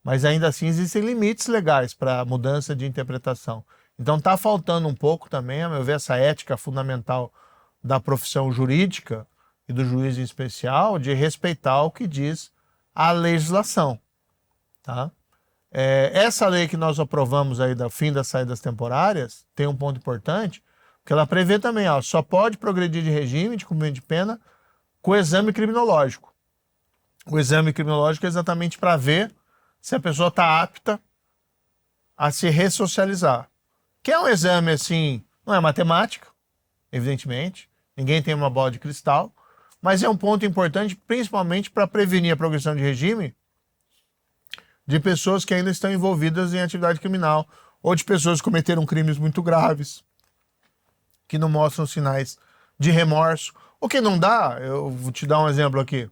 mas ainda assim existem limites legais para a mudança de interpretação. Então está faltando um pouco também, a meu ver, essa ética fundamental da profissão jurídica e do juiz em especial, de respeitar o que diz a legislação. Tá? Essa lei que nós aprovamos aí do fim das saídas temporárias tem um ponto importante, que ela prevê também, só pode progredir de regime de cumprimento de pena com exame criminológico. O exame criminológico é exatamente para ver se a pessoa está apta a se ressocializar. Que é um exame, assim, não é matemática, evidentemente, ninguém tem uma bola de cristal, mas é um ponto importante, principalmente para prevenir a progressão de regime de pessoas que ainda estão envolvidas em atividade criminal ou de pessoas que cometeram crimes muito graves, que não mostram sinais de remorso. O que não dá, eu vou te dar um exemplo aqui.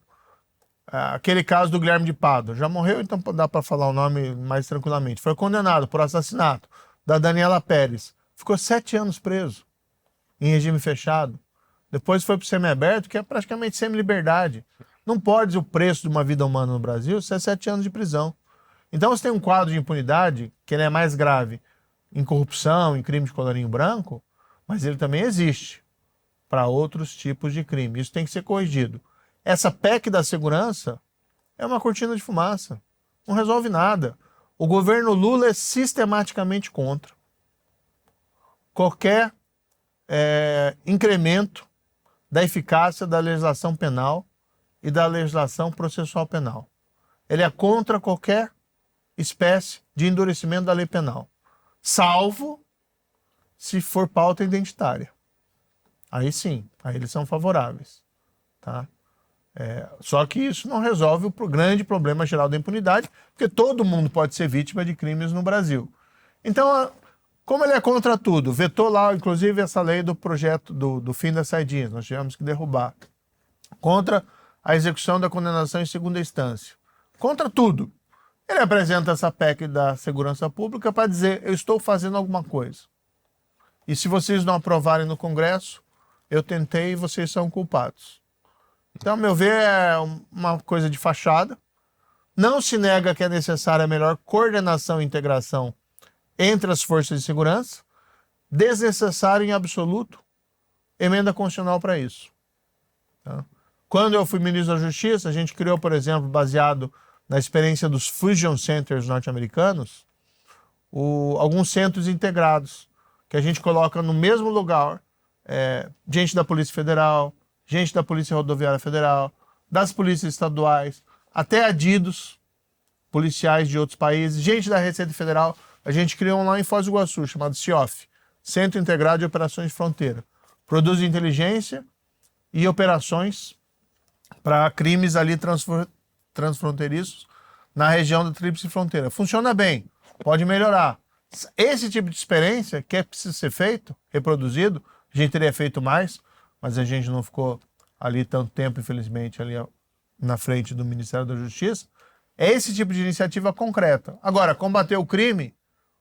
Aquele caso do Guilherme de Pádua. Já morreu, então dá para falar o nome mais tranquilamente. Foi condenado por assassinato da Daniela Pérez. Ficou 7 anos preso, em regime fechado. Depois foi para o semiaberto, que é praticamente semi-liberdade. Não pode o preço de uma vida humana no Brasil ser 7 anos de prisão. Então você tem um quadro de impunidade, que ele é mais grave em corrupção, em crime de colarinho branco, mas ele também existe para outros tipos de crime. Isso tem que ser corrigido. Essa PEC da segurança é uma cortina de fumaça. Não resolve nada. O governo Lula é sistematicamente contra qualquer incremento da eficácia da legislação penal e da legislação processual penal. Ele é contra qualquer espécie de endurecimento da lei penal, salvo se for pauta identitária. Aí sim, aí eles são favoráveis. Tá? Só que isso não resolve o grande problema geral da impunidade, porque todo mundo pode ser vítima de crimes no Brasil. Então, como ele é contra tudo, vetou lá, inclusive, essa lei do projeto do fim das saidinhas, nós tivemos que derrubar. Contra a execução da condenação em segunda instância. Contra tudo. Ele apresenta essa PEC da segurança pública para dizer, eu estou fazendo alguma coisa. E se vocês não aprovarem no Congresso, eu tentei e vocês são culpados. Então, ao meu ver, é uma coisa de fachada. Não se nega que é necessária a melhor coordenação e integração entre as forças de segurança. Desnecessário em absoluto emenda constitucional para isso. Tá? Quando eu fui ministro da Justiça, a gente criou, por exemplo, baseado na experiência dos Fusion Centers norte-americanos, alguns centros integrados, que a gente coloca no mesmo lugar gente da Polícia Federal, gente da Polícia Rodoviária Federal, das polícias estaduais, até adidos, policiais de outros países, gente da Receita Federal. A gente criou um lá em Foz do Iguaçu, chamado CIOF, Centro Integrado de Operações de Fronteira. Produz inteligência e operações para crimes ali transfronteiriços na região da Tríplice Fronteira. Funciona bem, pode melhorar. Esse tipo de experiência que precisa ser feito, reproduzido, a gente teria feito mais, mas a gente não ficou ali tanto tempo, infelizmente, ali na frente do Ministério da Justiça. É esse tipo de iniciativa concreta. Agora, combater o crime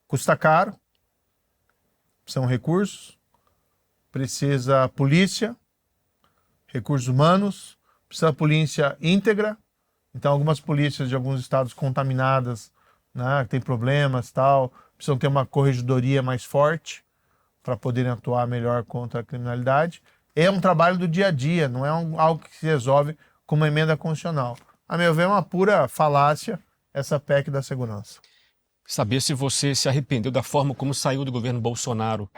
custa caro, são recursos, precisa polícia, recursos humanos, precisa polícia íntegra. Então, algumas polícias de alguns estados contaminadas, né, que tem problemas e tal, precisam ter uma corregedoria mais forte para poderem atuar melhor contra a criminalidade. É um trabalho do dia a dia, não é algo que se resolve com uma emenda constitucional. A meu ver, é uma pura falácia essa PEC da segurança. Saber se você se arrependeu da forma como saiu do governo Bolsonaro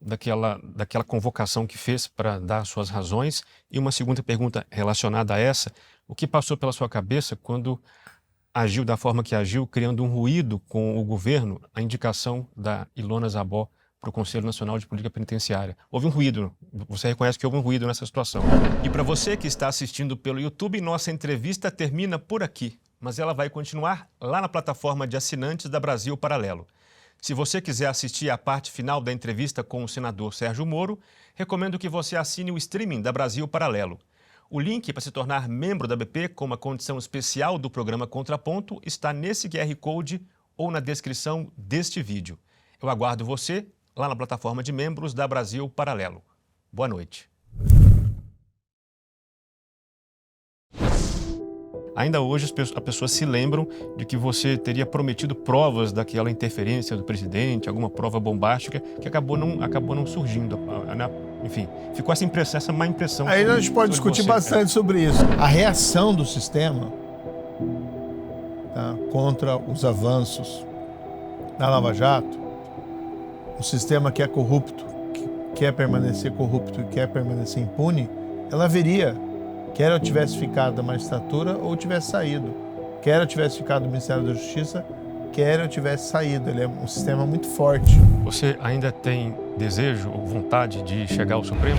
daquela convocação que fez para dar suas razões? E uma segunda pergunta relacionada a essa: o que passou pela sua cabeça quando agiu da forma que agiu, criando um ruído com o governo, a indicação da Ilona Zabó para o Conselho Nacional de Política Penitenciária? Houve um ruído, você reconhece que houve um ruído nessa situação. E para você que está assistindo pelo YouTube, nossa entrevista termina por aqui, mas ela vai continuar lá na plataforma de assinantes da Brasil Paralelo. Se você quiser assistir a parte final da entrevista com o senador Sérgio Moro, recomendo que você assine o streaming da Brasil Paralelo. O link para se tornar membro da BP com uma condição especial do programa Contraponto está nesse QR Code ou na descrição deste vídeo. Eu aguardo você lá na plataforma de membros da Brasil Paralelo. Boa noite. Ainda hoje as pessoas se lembram de que você teria prometido provas daquela interferência do presidente, alguma prova bombástica, que acabou não surgindo. Enfim, ficou essa má impressão. Aí a gente pode discutir bastante sobre isso. A reação do sistema, tá, contra os avanços da Lava Jato, o sistema que é corrupto, que quer permanecer corrupto e quer permanecer impune, ela viria. Quer eu tivesse ficado da magistratura ou tivesse saído. Quer eu tivesse ficado do Ministério da Justiça, quer eu tivesse saído. Ele é um sistema muito forte. Você ainda tem desejo ou vontade de chegar ao Supremo?